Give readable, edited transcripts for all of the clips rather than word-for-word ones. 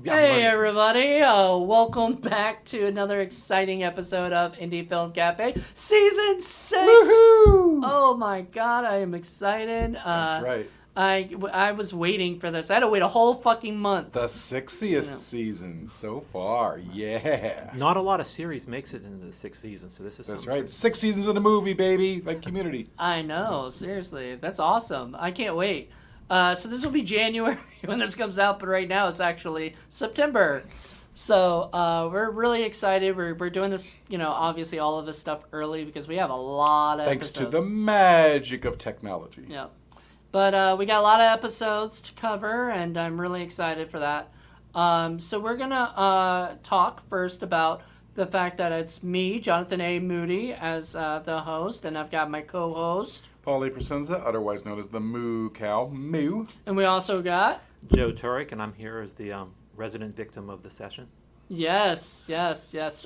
Hey everybody, welcome back to another exciting episode of Indie Film Cafe, Season 6! Woohoo! Oh my god, I am excited. That's right. I was waiting for this. I had to wait a whole fucking month. The sexiest season so far. Yeah. Not a lot of series makes it into the sixth season, so this is That's something. right. 6 seasons in a movie, baby. Like Community. I know, seriously. That's awesome. I can't wait. So this will be January when this comes out, but right now it's actually September. So we're really excited. We're doing this, obviously all of this stuff early because we have a lot of Thanks episodes. to the magic of technology. Yeah. But we got a lot of episodes to cover, and I'm really excited for that. So we're going to talk first about the fact that it's me, Jonathan A. Moody, as the host, and I've got my co-host. Paul A. Presenza, otherwise known as the Moo Cow. Moo. And we also got... Joe Turek, and I'm here as the resident victim of the session. Yes,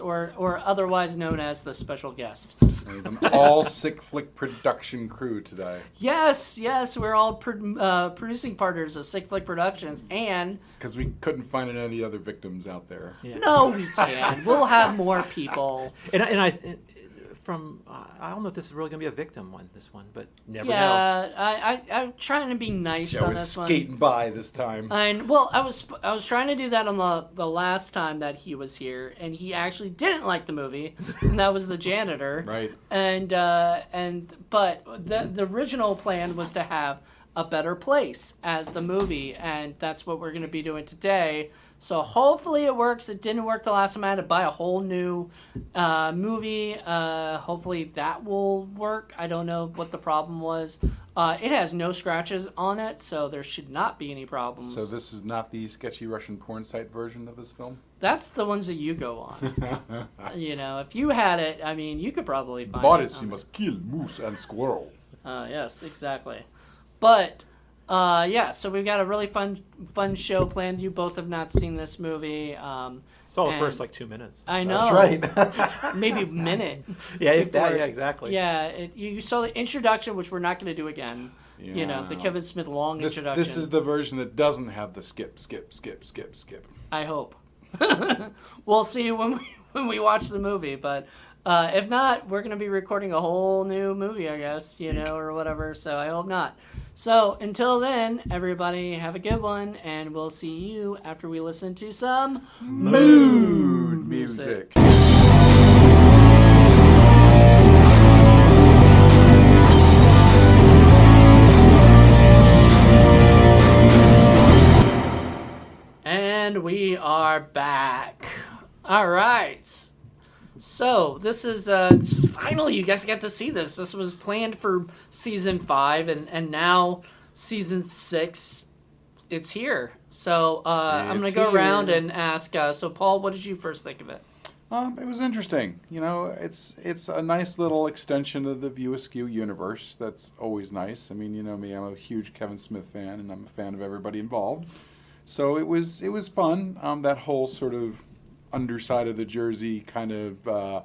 or otherwise known as the special guest. There's an all-sick flick production crew today. Yes, we're all producing partners of Sick Flick Productions, and... Because we couldn't find any other victims out there. Yeah. No, we can. We'll have more people. I don't know if this is really going to be a victim one, this one, but never know. Yeah, I'm trying to be nice Joe on is this one. skating by this time. And well, I was trying to do that on the last time that he was here, and he actually didn't like the movie, and that was the janitor. Right. But the original plan was to have A Better Place as the movie, and that's what we're going to be doing today. So hopefully it works. It didn't work the last time. I had to buy a whole new movie. Hopefully that will work. I don't know what the problem was. It has no scratches on it, so there should not be any problems. So this is not the sketchy Russian porn site version of this film? That's the ones that you go on. If you had it, I mean, you could probably find But it. you must kill moose and squirrel. Yes, exactly. But so we've got a really fun show planned. You both have not seen this movie. Saw the first 2 minutes. I know. That's right. Maybe a minute. Yeah, if that, before- yeah, exactly. Yeah, you saw the introduction, which we're not going to do again. Yeah. The Kevin Smith long This introduction. is the version that doesn't have the skip. I hope. We'll see when we watch the movie, but if not, we're going to be recording a whole new movie, I guess, or whatever, so I hope not. So until then, everybody have a good one, and we'll see you after we listen to some Mood music. And we are back. All right. So this is finally you guys get to see this. This was planned for season 5, and now season 6, it's here. So I'm gonna go around and ask. So Paul, what did you first think of it? It was interesting. It's a nice little extension of the View Askew universe. That's always nice. I mean, you know me, I'm a huge Kevin Smith fan, and I'm a fan of everybody involved. So it was fun. That whole sort of underside of the Jersey kind of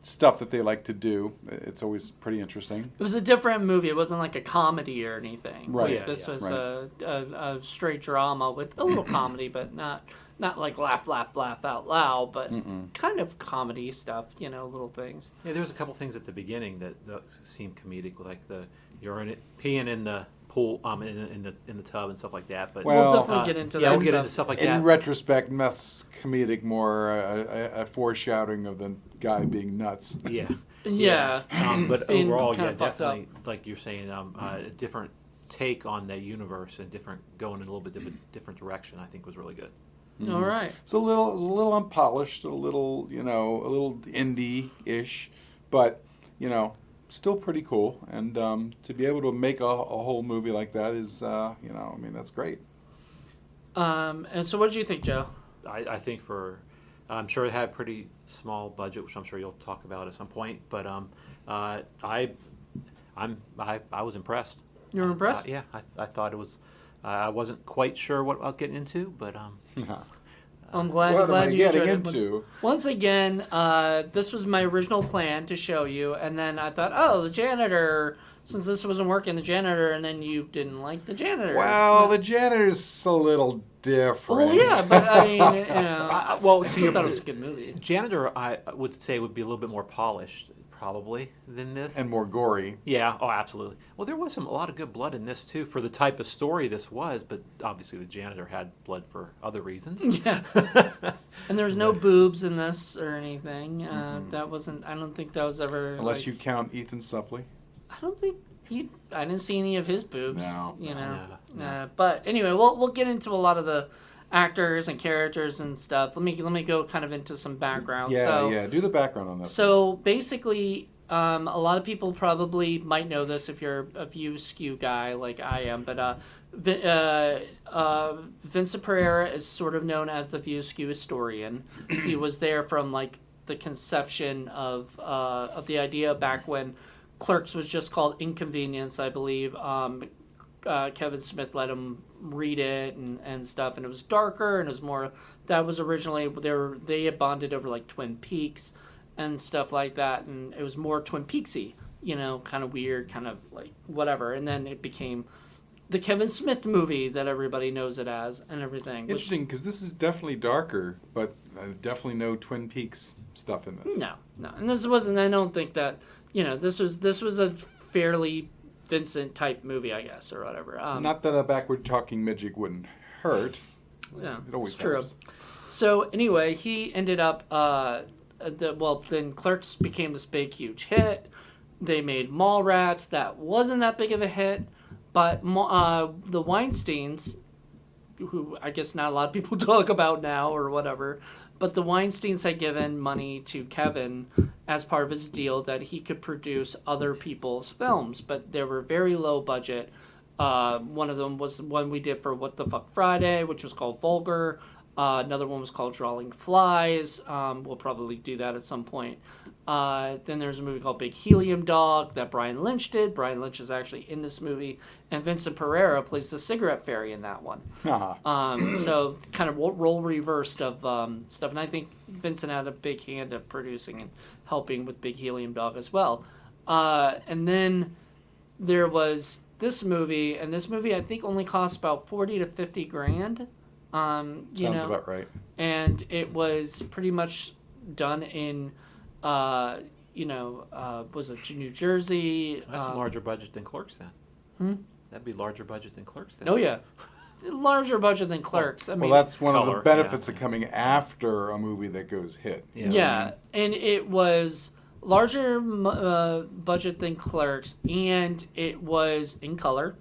stuff that they like to do. It's always pretty interesting. It was a different movie. It wasn't like a comedy or anything. Right. This was right. a straight drama with a little comedy, but not like laugh out loud, but kind of comedy stuff. Little things. Yeah, there was a couple things at the beginning that seemed comedic, like you're peeing in the pool, in the tub and stuff like that. But We'll definitely get into that. Yeah, we'll get stuff. into stuff like In that. retrospect, that's comedic, more a foreshadowing of the guy being nuts. Yeah. Yeah. But Being overall, kinda yeah, fucked definitely, like you're saying, a different take on the universe and going in a little bit different direction. I think was really good. All right. It's a little unpolished, a little indie-ish, but still pretty cool. And to be able to make a whole movie like that is, that's great. And so, what did you think, Joe? I think I'm sure it had a pretty small budget, which I'm sure you'll talk about at some point. But I was impressed. You were impressed? Yeah, I thought it was. I wasn't quite sure what I was getting into, but I'm glad What am I you getting enjoyed it. into? Once again, this was my original plan to show you, and then I thought, oh, the janitor since this wasn't working, the janitor, and then you didn't like the janitor. Well, the janitor's a little different. Well, yeah, but I mean, you know, well, I to still your- thought it was a good movie. Janitor, I would say, would be a little bit more polished, probably, than this. And more gory. Yeah, oh, absolutely. Well, there was a lot of good blood in this, too, for the type of story this was, but obviously the janitor had blood for other reasons. Yeah. And there's no boobs in this or anything. That wasn't, I don't think that was ever. Unless like, you count Ethan Suplee. I don't think I didn't see any of his boobs. No, you know. no. But anyway, we'll get into a lot of the actors and characters and stuff. Let me go kind of into some background. Yeah, do the background on that. So basically, a lot of people probably might know this if you're a View Skew guy like I am, but Vincent Pereira is sort of known as the View Skew historian. He was there from like the conception of the idea back when Clerks was just called Inconvenience, I believe. Kevin Smith let him read it and stuff, and it was darker and it was more. That was originally they had bonded over like Twin Peaks and stuff like that, and it was more Twin Peaksy, you know, kind of weird, kind of like whatever. And then it became the Kevin Smith movie that everybody knows it as and everything. Interesting, because this is definitely darker, but definitely no Twin Peaks stuff in this. No, and this wasn't. I don't think that this was a fairly Vincent type movie, I guess, or whatever. Not that a backward talking midget wouldn't hurt. Yeah, It always it's true. helps. So anyway, he ended up. Then Clerks became this big, huge hit. They made Mallrats. That wasn't that big of a hit, but the Weinsteins, who I guess not a lot of people talk about now or whatever, but the Weinsteins had given money to Kevin as part of his deal that he could produce other people's films, but they were very low budget. One of them was one we did for What the Fuck Friday, which was called Vulgar. Another one was called Drawing Flies. We'll probably do that at some point. Then there's a movie called Big Helium Dog that Brian Lynch did. Brian Lynch is actually in this movie. And Vincent Pereira plays the cigarette fairy in that one. So kind of role reversed of stuff. And I think Vincent had a big hand of producing and helping with Big Helium Dog as well. And then there was this movie. And this movie I think only cost about 40 to 50 grand. Sounds about right. And it was pretty much done in, was it New Jersey? That's a larger budget than Clerks then. That'd be larger budget than Clerks then. Oh, yeah. Larger budget than Clerks. I mean, Well, that's one of the color, benefits of coming after a movie that goes hit. yeah. And it was larger budget than Clerks, and it was in color.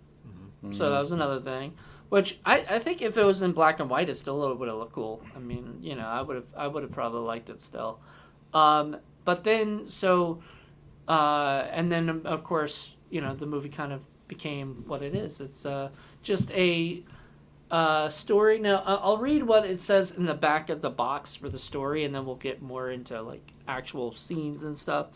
So that was another thing. Which I think if it was in black and white, it still would have looked cool. I mean, I would have probably liked it still. But then and then of course, the movie kind of became what it is. It's just a story. Now I'll read what it says in the back of the box for the story, and then we'll get more into like actual scenes and stuff.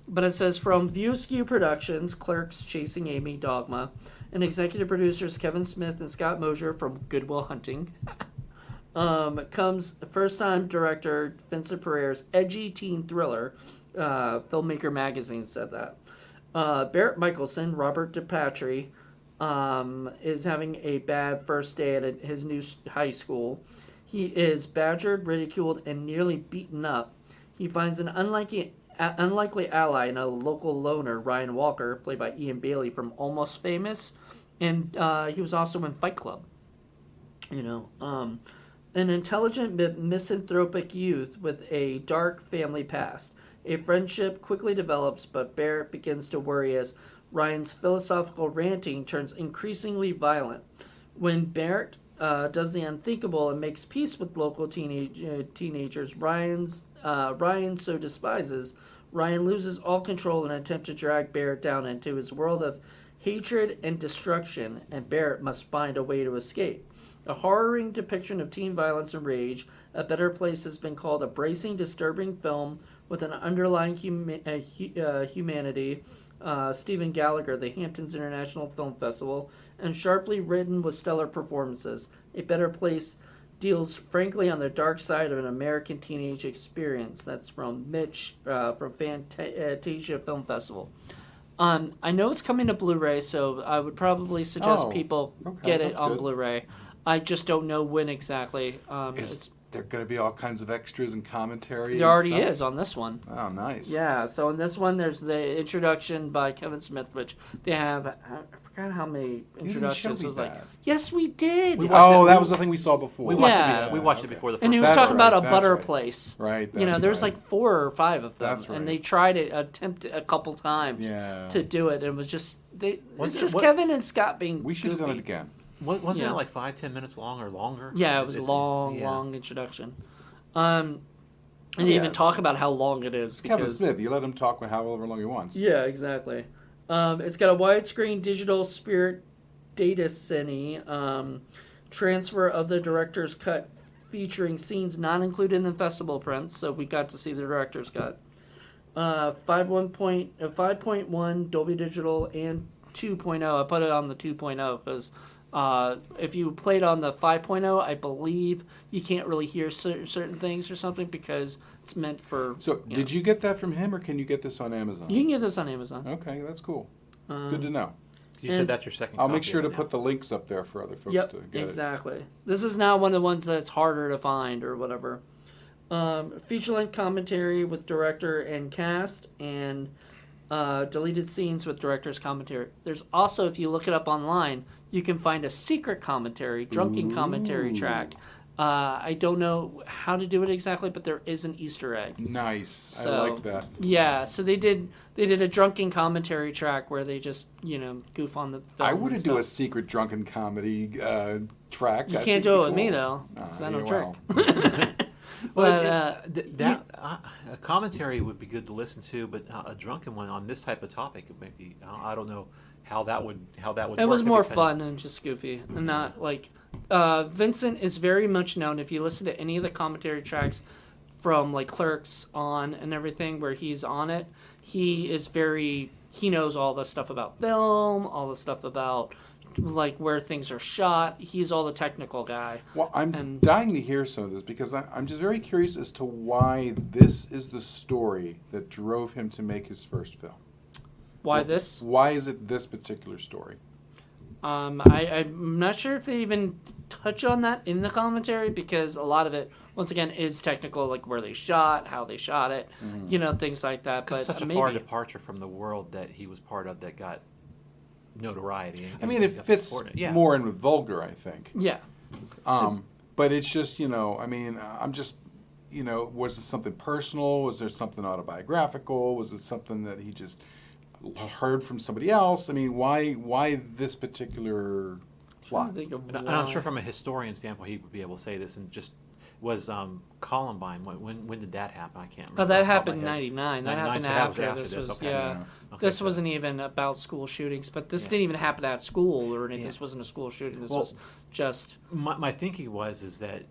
But it says from View Askew Productions, Clerks, Chasing Amy, Dogma, and executive producers Kevin Smith and Scott Mosier from Good Will Hunting. Comes first-time director Vincent Pereira's edgy teen thriller. Filmmaker Magazine said that. Barrett Michelson, Robert DiPatri, is having a bad first day at his new high school. He is badgered, ridiculed, and nearly beaten up. He finds an unlikely ally in a local loner, Ryan Walker, played by Ian Bailey from Almost Famous, and he was also in Fight Club. An intelligent misanthropic youth with a dark family past. A friendship quickly develops, but Barrett begins to worry as Ryan's philosophical ranting turns increasingly violent. When Barrett does the unthinkable and makes peace with local teenagers Ryan so despises, Ryan loses all control in an attempt to drag Barrett down into his world of hatred and destruction, and Barrett must find a way to escape. A harrowing depiction of teen violence and rage, A Better Place has been called a bracing, disturbing film with an underlying humanity. Stephen Gallagher, the Hamptons International Film Festival, and sharply written with stellar performances. A Better Place deals frankly on the dark side of an American teenage experience. That's from Mitch from Fantasia Film Festival. I know it's coming to Blu-ray, so I would probably suggest Oh, people okay, get it that's on good. Blu-ray. I just don't know when exactly. Is there going to be all kinds of extras and commentary? There and already stuff? is on this one. Oh, nice. Yeah, so in this one, there's the introduction by Kevin Smith, which they have. I forgot how many You didn't show introductions. me It was like, that. yes, we did. We watched Oh, it- that we- was the thing we saw before. We watched Yeah. it. We watched it Okay. before the first. And he was That's talking about right, a that's butter right. place. Right. You know, that's there's right. like 4 or 5 of them, That's right. and they tried it, attempted a couple times Yeah. to do it, and it was just Was it's it- just what- Kevin and Scott being. We should have done goofy. it again. Wasn't Yeah. it like 5-10 minutes long or longer? Yeah, it was a It's- long, yeah. long introduction. And Oh, they yeah. even talk about how long it is. It's Kevin because- Smith. You let him talk however long he wants. Yeah, exactly. It's got a widescreen digital spirit data cine transfer of the director's cut featuring scenes not included in the festival prints, so we got to see the director's cut. 5.1 Dolby Digital and 2.0. I put it on the 2.0 because if you played on the 5.0, I believe you can't really hear certain things or something because it's meant for. So, did you get that from him, or can you get this on Amazon? You can get this on Amazon. Okay, that's cool. Good to know. You And- said that's your second. I'll make copy sure of to it put now. the links up there for other folks Yep, to get exactly. This is now one of the ones that's harder to find or whatever. Feature-length commentary with director and cast, and deleted scenes with director's commentary. There's also, if you look it up online, you can find a secret commentary, drunken commentary Ooh. track. I don't know how to do it exactly, but there is an Easter egg. it. Nice. So, I like that. Yeah, so they did a drunken commentary track where they just goof on the film. I and wouldn't do a stuff. secret drunken comedy track. You I can't think do it it'd with be me cool. though, because I don't yeah, drink. Well, But, a commentary would be good to listen to, but a drunken one on this type of topic, it may be. I don't know how that would work. It was if more kinda- fun and just goofy, and not like Vincent is very much known. If you listen to any of the commentary tracks from like Clerks on and everything, where he's on it, he knows all the stuff about film, all the stuff about like where things are shot. He's all the technical guy. Well, I'm And- dying to hear some of this because I'm just very curious as to why this is the story that drove him to make his first film. Why this? Why is it this particular story? I'm not sure if they even touch on that in the commentary because a lot of it, once again, is technical, like where they shot, how they shot it, things like that. But It's such a maybe, far departure from the world that he was part of that got notoriety. I mean, it got fits support. Yeah. more in with Vulgar, I think. yeah, But it's just, I mean, I'm just, was it something personal? Was there something autobiographical? Was it something that he just heard from somebody else? I mean, why this particular plot? I think of And I'm why. sure from a historian standpoint, he would be able to say this. And just was Columbine. When did that happen? I can't remember. Oh, off that the top of my happened in head. '99. That 99, happened so that was after this. Was okay. yeah. Okay, This so- wasn't even about school shootings, but this Yeah. didn't even happen at school or anything. Yeah. This wasn't a school shooting. This Well, was just My thinking is that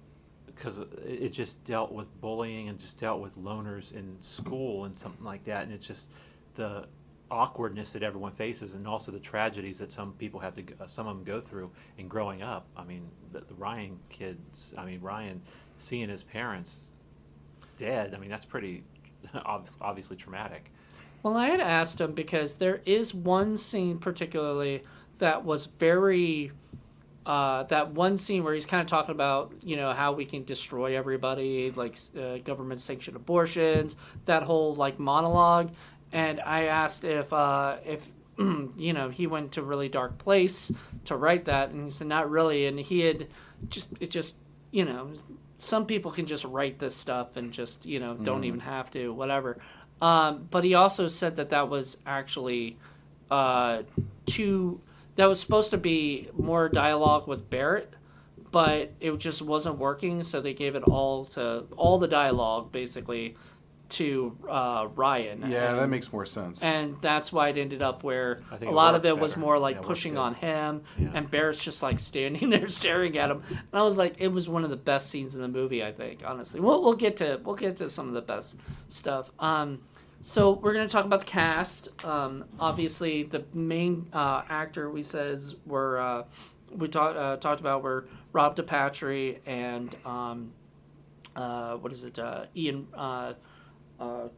because it just dealt with bullying and just dealt with loners in school and something like that, and it's just the awkwardness that everyone faces, and also the tragedies that some people have to, some of them go through in growing up. I mean, the Ryan kids. I mean, Ryan seeing his parents dead. I mean, that's pretty obviously traumatic. Well, I had asked him because there is one scene particularly that was very. That one scene where he's kind of talking about, how we can destroy everybody, like government sanctioned abortions, that whole like monologue. And I asked if he went to a really dark place to write that, and he said not really. And he had some people can just write this stuff and just don't even have to, whatever. But he also said that was actually that was supposed to be more dialogue with Barrett, but it just wasn't working, so they gave it all the dialogue basically to Ryan. Yeah, and, that makes more sense. and that's why it ended up where I think a it lot of works it was better. more Yeah, like it works pushing good. on him, Yeah. and Barrett's just like standing there staring at him. And I was like, it was one of the best scenes in the movie, I think. Honestly, we'll get to some of the best stuff. So we're gonna talk about the cast. Obviously, the main actor we talked about were Rob DiPatri and Ian.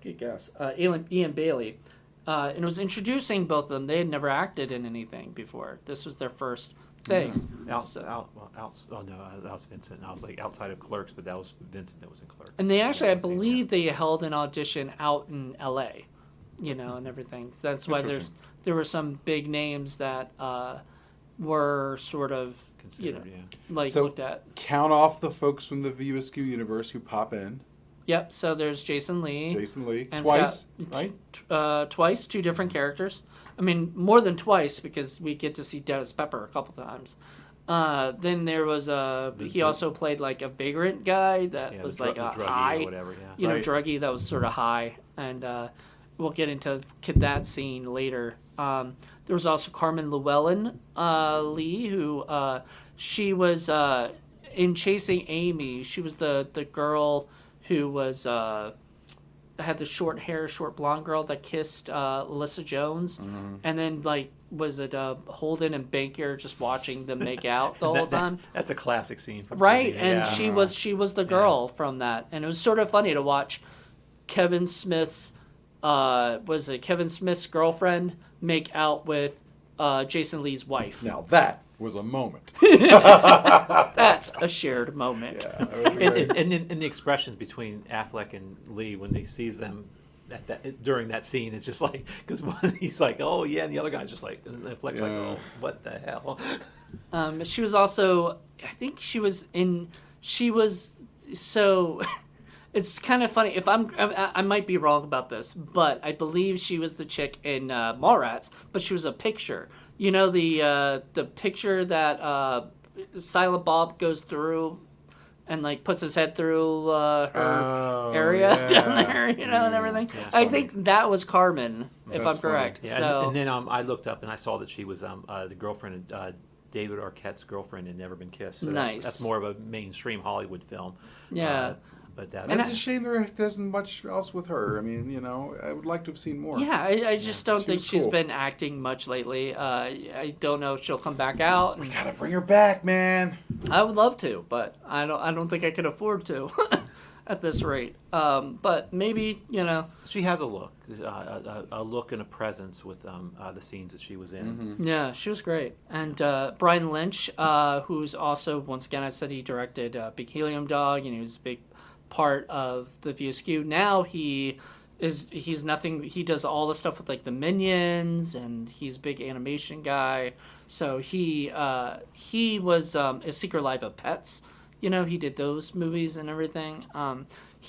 Good guess. Ian Bailey. and it was introducing both of them. They had never acted in anything before. This was their first thing. Oh no, that was Vincent. I was like outside of Clerks, but that was Vincent that was in Clerks. And they actually, I Yeah, believe, they held an audition out in L.A., and everything. So that's why there were some big names that were sort of, Considered, looked at. Count off the folks from the View Askew universe who pop in. Yep. So there's Jason Lee. Jason Lee, and twice, Scott, right? Twice, two different characters. I mean, more than twice because we get to see Dennis Pepper a couple times. Then there was he also played like a vagrant guy that was like a druggie high, or whatever. Right. druggie that was sort of high, and we'll get into that scene later. There was also Carmen Llewellyn Lee, who she was in Chasing Amy. She was the girl who was had the short hair, short blonde girl that kissed Alyssa Jones, and then like was it Holden and Banker just watching them make out the whole time. That's a classic scene. From Right, TV, and yeah. she was the girl from that, and it was sort of funny to watch Kevin Smith's Kevin Smith's girlfriend make out with Jason Lee's wife. Now that was a moment. That's a shared moment. Yeah, that was great. And the expressions between Affleck and Lee when he sees them during that scene, it's just like, because he's like, oh yeah, and the other guy's just like, and Affleck's like, oh, what the hell? She was also, I think she was so. It's kind of funny. I might be wrong about this, but I believe she was the chick in Mallrats, but she was a picture. You know the picture that Silent Bob goes through, and like puts his head through her area down there, and everything. I think that was Carmen, if That's I'm correct. Yeah, So and then I looked up and I saw that she was the girlfriend of David Arquette's girlfriend in Never Been Kissed. So Nice. That's more of a mainstream Hollywood film. yeah. But And it's a shame there isn't much else with her. I mean, I would like to have seen more. Yeah, I just don't She think was she's cool. been acting much lately. I don't know if she'll come back out. We gotta bring her back, man. I would love to, but I don't think I could afford to at this rate. But maybe she has a look and a presence with the scenes that she was in. Yeah, she was great. And Brian Lynch, who's also, once again, I said he directed Big Helium Dog, and he was a big part of the View Askew. Now he's nothing. He does all the stuff with like the Minions, and he's a big animation guy. So he was A Secret Life of Pets. He did those movies and everything.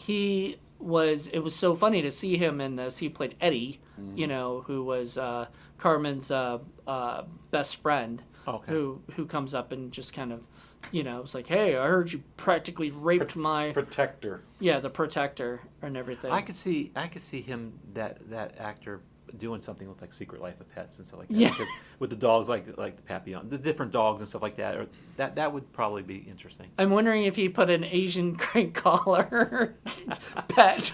It was so funny to see him in this. He played Eddie, who was Carmen's best friend, Okay. who comes up and just kind of, it's like, hey, I heard you practically raped my Protector. the protector and everything. I could see him that actor doing something with like Secret Life of Pets and stuff like that. Yeah. Because with the dogs like the Papillon, the different dogs and stuff like that, or that would probably be interesting. I'm wondering if he put an Asian crank collar pet.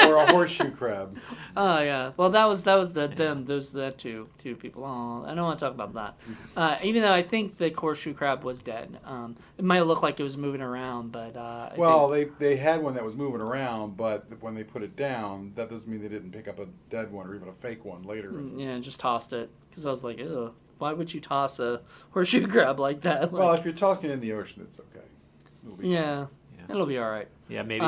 Or a horseshoe crab. Oh yeah. Well, that was them. Those two people. Oh, I don't want to talk about that. Even though I think the horseshoe crab was dead. It might look like it was moving around, but They had one that was moving around, but when they put it down, that doesn't mean they didn't pick up a dead one or even a fake one later. just tossed it because I was like, ew, why would you toss a horseshoe crab like that? Well, Like, if you're talking in the ocean, it's okay. It'll be yeah, it'll be all right. Yeah, maybe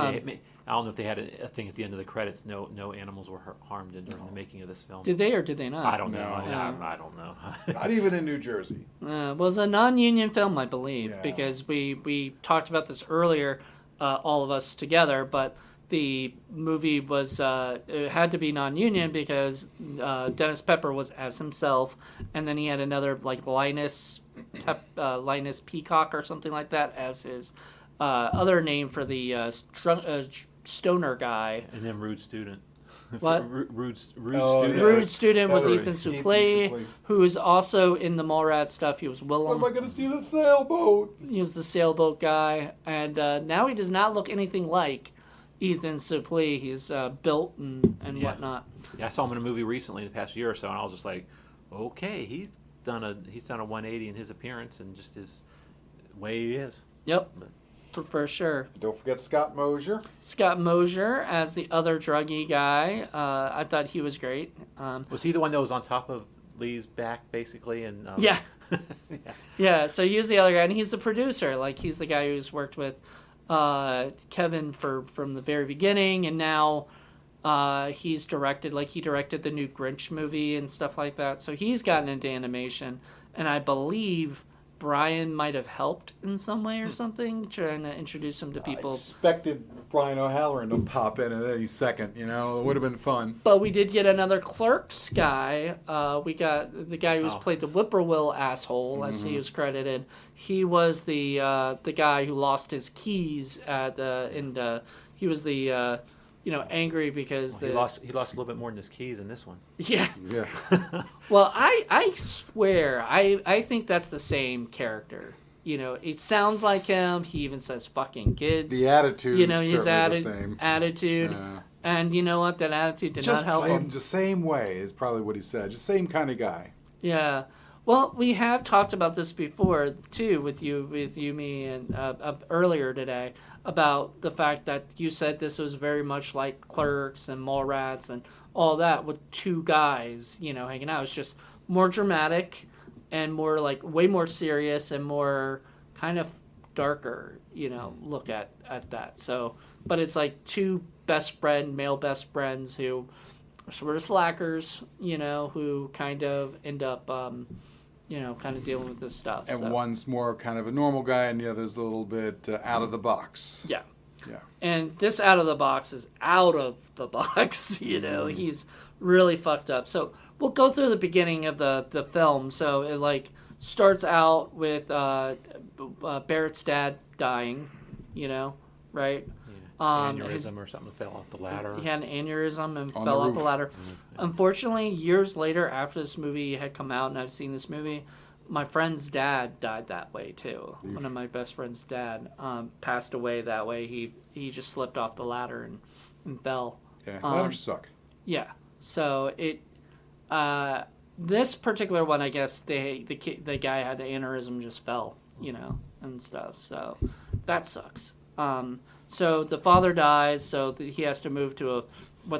I don't know if they had a thing at the end of the credits. No animals were harmed during the making of this film. Did they or did they not? I don't know. No. I don't know. Not even in New Jersey. Was a non-union film, I believe, Yeah. because we talked about this earlier, all of us together. But the movie was it had to be non-union because Dennis Pepper was as himself, and then he had another like Linus Peacock or something like that as his other name for the stoner guy. And then Rude Student. What? Rude Oh, Student. yeah. Rude Student was That's Ethan right. Suplee, Ethan Suplee. who is also in the Mallrats stuff. He was Willem. When am I going to see the sailboat? He was the sailboat guy, and now he does not look anything like Ethan Suplee. He's built and Yeah. whatnot. Yeah, I saw him in a movie recently in the past year or so, and I was just like, okay, he's done a 180 in his appearance and just his way he is. Yep. for sure. Don't forget Scott Mosier. Scott Mosier as the other druggy guy. I thought he was great. Was he the one that was on top of Lee's back, basically? And Yeah. yeah. Yeah, so he's the other guy, and he's the producer. Like, he's the guy who's worked with Kevin from the very beginning, and now he's directed, like, he directed the new Grinch movie and stuff like that. So he's gotten into animation, and I believe Brian might have helped in some way or something, trying to introduce him to I people. expected Brian O'Halloran to pop in at any second. You know, it would have been fun. But we did get another Clerks guy. We got the guy who's played the Whippoorwill asshole, as he was credited. He was the guy who lost his keys at the end. He was the angry because He lost a little bit more than his keys in this one. Yeah. Yeah. Well, I swear I think that's the same character. You know, it sounds like him. He even says "fucking kids." The attitude. You know, is his certainly the same. attitude. Yeah. And you know what? That attitude did Just not help play him. him the same way is probably what he said. Just same kind of guy. Yeah. Well, we have talked about this before too with you, me, and earlier today about the fact that you said this was very much like Clerks and Mallrats and all that with two guys, hanging out. It's just more dramatic and more like way more serious and more kind of darker, look at that. So, but it's like two male best friends who are sort of slackers, who kind of end up, kind of dealing with this stuff. And so. one's more kind of a normal guy, and the other's a little bit out of the box. Yeah. Yeah. And this out of the box is out of the box, he's really fucked up. So we'll go through the beginning of the film. So it like starts out with Barrett's dad dying, right? Aneurysm or something fell off the ladder. He had an aneurysm and On fell the off the roof. ladder. Unfortunately, years later, after this movie had come out and I've seen this movie, my friend's dad died that way too. Oof. One of my best friend's dad passed away that way. He just slipped off the ladder and fell. Yeah, ladders suck. Yeah. So it this particular one, I guess the guy had the aneurysm, just fell, and stuff. So that sucks. So the father dies, so he has to move to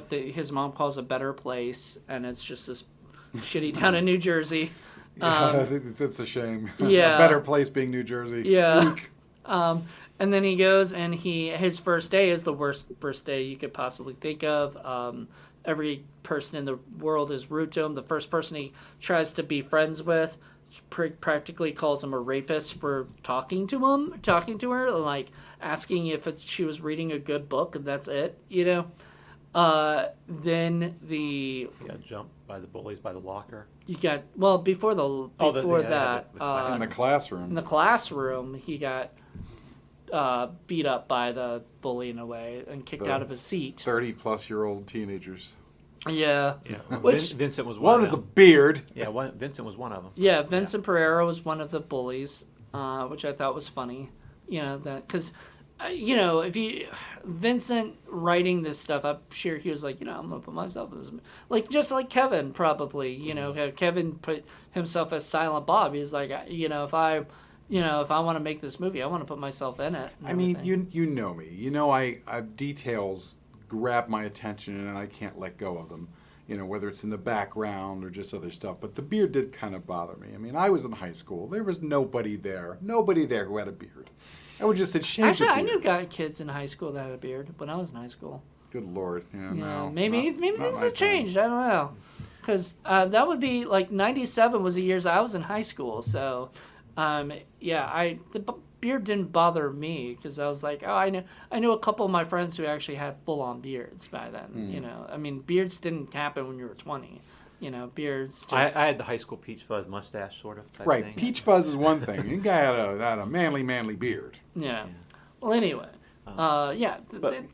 his mom calls a better place, and it's just this shitty town in New Jersey. I think it's a shame. Yeah. A better place being New Jersey. Yeah. And then he goes and his first day is the worst first day you could possibly think of. Every person in the world is rude to him. The first person he tries to be friends with practically calls him a rapist for talking to her, like asking if she was reading a good book, and that's it, Then He got jumped by the bullies by the locker. before that, In the classroom. in the classroom, he got beat up by the bully in a way and kicked out of his seat. 30-plus-year-old teenagers. Yeah. Yeah, Which- Vincent was one One of is a them. beard. Yeah, Vincent was one of them. Yeah, Vincent Pereira was one of the bullies, which I thought was funny. Because, Vincent writing this stuff, I'm sure he was like, I'm going to put myself in this. Like, just like Kevin, probably, Kevin put himself as Silent Bob. He's like, if I want to make this movie, I want to put myself in it. I mean, you know me. I details grab my attention and I can't let go of them. Whether it's in the background or just other stuff. But the beard did kind of bother me. I mean, I was in high school. There was nobody there who had a beard. I would just say, shave Actually, the I beard. knew kids in high school that had a beard when I was in high school. Good Lord. Yeah, Yeah, no. maybe not things my have time. changed. I don't know, because that would be like 97 was the years I was in high school. So, the beard didn't bother me because I was like, I knew a couple of my friends who actually had full on beards by then. I mean, beards didn't happen when you were 20. Beards. Just, I had the high school peach fuzz mustache sort of type Right. thing. Peach fuzz is one thing. You guy had a manly beard. yeah. Well, anyway. But-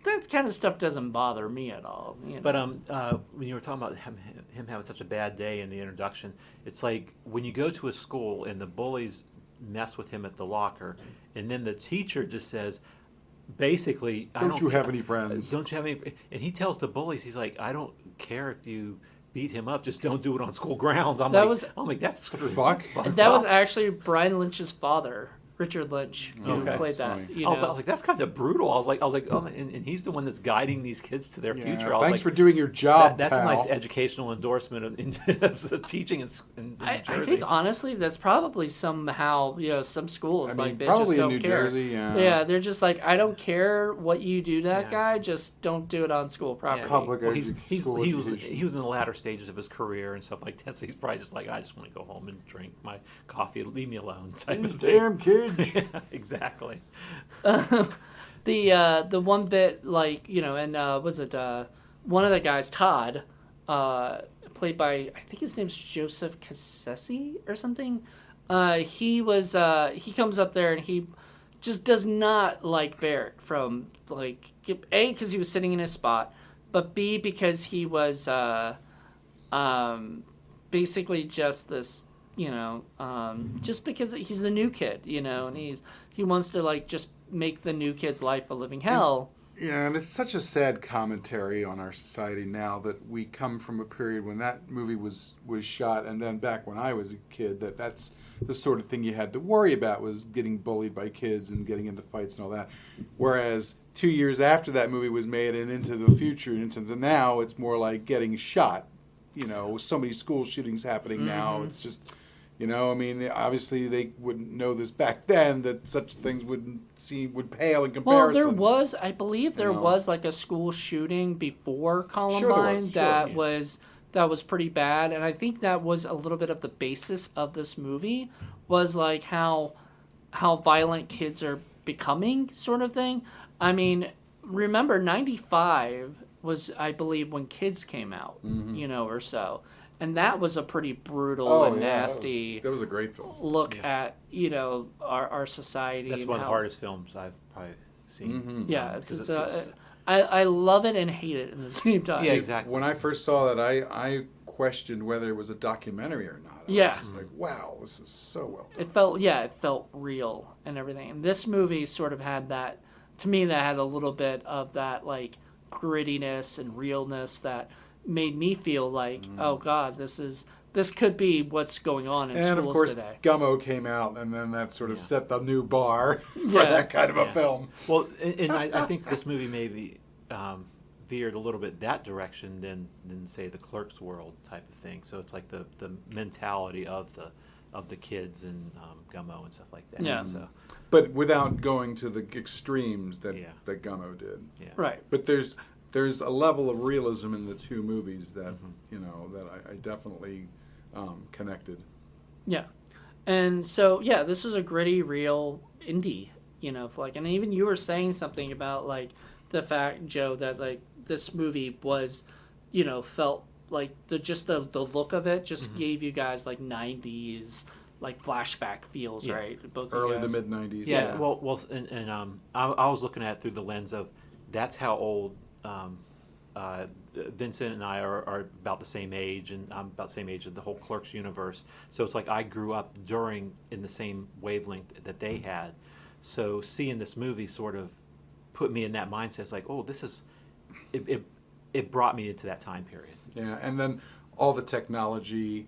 That kind of stuff doesn't bother me at all. But when you were talking about him having such a bad day in the introduction, it's like when you go to a school and the bullies mess with him at the locker, and then the teacher just says, basically, Don't you have any friends? Don't you have any? And he tells the bullies, he's like, I don't care if you beat him up, just don't do it on school grounds. I'm like, that's The fuck? That was actually Brian Lynch's father Richard Lynch, who Okay. played That's that. funny. You I know? was like, that's kind of brutal. I was like, oh, and he's the one that's guiding these kids to their Yeah, future. I was thanks like, for doing your job, that's a pal. nice educational endorsement of teaching in I Jersey. think honestly, that's probably somehow some schools I mean, like they probably just in don't New care. Jersey, yeah. Yeah, they're just like, I don't care what you do, that Yeah. guy. Just don't do it on school property. Public Well, school he was education. he was in the latter stages of his career and stuff like that. So he's probably just like, I just want to go home and drink my coffee, leave me alone, type These of thing. damn kids. Yeah, exactly. The one bit and was it one of the guys, Todd, played by, I think his name's Joseph Cassesi or something. He comes up there and he just does not like Barrett from like A, because he was sitting in his spot, but B, because he was basically just this just because he's the new kid, and he wants to like just make the new kid's life a living hell. Yeah, and it's such a sad commentary on our society now that we come from a period when that movie was shot, and then back when I was a kid, that's the sort of thing you had to worry about, was getting bullied by kids and getting into fights and all that. Whereas 2 years after that movie was made and into the future and into the now, it's more like getting shot. So many school shootings happening now. It's just, I mean, obviously they wouldn't know this back then, that such things would pale in comparison. Well, I believe there know. was like a school shooting before Columbine Sure, yeah. that was pretty bad, and I think that was a little bit of the basis of this movie, was like how violent kids are becoming, sort of thing. I mean, remember 95 was, I believe, when Kids came out, or so. And that was a pretty brutal and nasty That was a great film. look at, our society. That's and one of the how- hardest films I've probably seen. Yeah, it's 'Cause I love it and hate it at the same time. Yeah, exactly. When I first saw that, I questioned whether it was a documentary or not. I Yeah. was just like, wow, this is so well done. It felt real and everything. And this movie sort of had that, to me, that had a little bit of that like grittiness and realness that made me feel like, oh God, this could be what's going on in And schools of course, today. Gummo came out, and then that sort of Yeah. set the new bar for Yeah. that kind of a Yeah. film. Well, and I think this movie maybe veered a little bit that direction than say the Clerks World type of thing. So it's like the mentality of the kids and Gummo and stuff like that. Yeah. So But without going to the extremes that, Yeah. that Gummo did. yeah. Right. But there's a level of realism in the two movies that, Mm-hmm. that I definitely connected. Yeah. And so, yeah, this was a gritty, real indie, and even you were saying something about, like, the fact, Joe, that, like, this movie was, felt like the look of it just gave you guys, like, 90s, like, flashback feels, Yeah. right? Both of Early you to guys. mid 90s. Yeah, Yeah. well, and I was looking at it through the lens of that's how old Vincent and I are about the same age, and I'm about the same age of the whole Clerks universe. So it's like I grew up in the same wavelength that they had. So seeing this movie sort of put me in that mindset. It's like, oh, this is it brought me into that time period. Yeah, and then all the technology,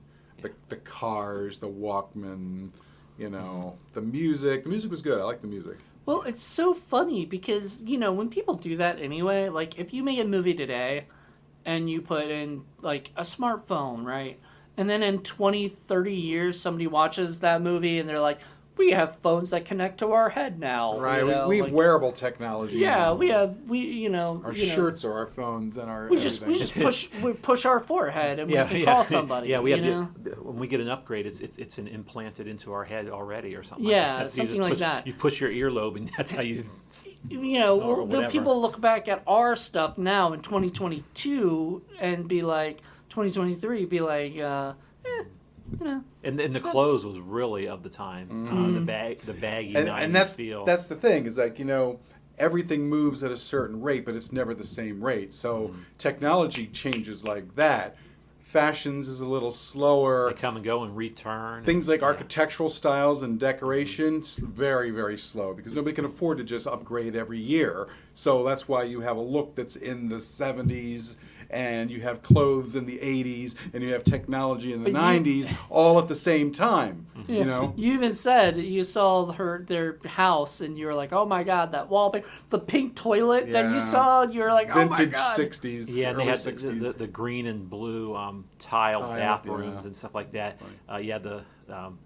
the cars, the Walkman, the music. The music was good. I like the music. Well, it's so funny because, when people do that anyway, like, if you make a movie today and you put in, like, a smartphone, right? And then in 20, 30 years, somebody watches that movie and they're like, we have phones that connect to our head now. Right, we have like, wearable technology. yeah, now. our Our shirts are our phones and our We just push our forehead and we can call somebody. Yeah, we have know? when we get an upgrade, it's an implanted into our head already or something. Yeah, like that. So you something just like push, that. You push your earlobe, and that's how you. Well, the whatever. people look back at our stuff now in 2022 and be like, 2023, be like, And the clothes was really of the time. The baggy and 90s that's feel. that's the thing is like everything moves at a certain rate, but it's never the same rate. So technology changes like that. Fashions is a little slower. They come and go and return. Things like Yeah. architectural styles and decorations, very, very slow because nobody can afford to just upgrade every year. So that's why you have a look that's in the 70s and you have clothes in the 80s, and you have technology in the But 90s, all at the same time. Yeah. You know, You even said you saw their house and you were like, "Oh my god, that wallpaper, the pink toilet that Yeah. you saw." You were like, "Oh my vintage god." 60s, Yeah, and they early had 60s. the green and blue tiled Tiled, bathrooms yeah. and stuff like that. That's Yeah, the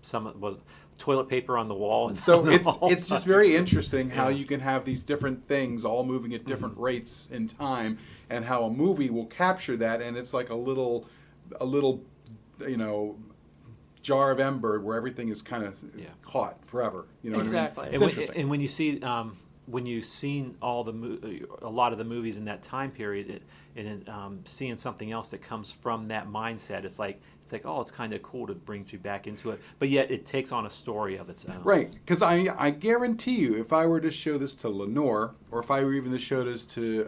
some was toilet paper on the wall. And So on the it's wall. it's just very interesting how Yeah. you can have these different things all moving at different rates in time, and how a movie will capture that, and it's like a little, you know, jar of ember where everything is kind of Yeah. caught forever. You know Exactly. what I mean? And It's when, interesting. and when you see when you've seen all a lot of the movies in that time period, and seeing something else that comes from that mindset, it's like oh, it's kind of cool to bring you back into it, but yet it takes on a story of its own. Right, because I guarantee you, if I were to show this to Lenore, or if I were even to show this to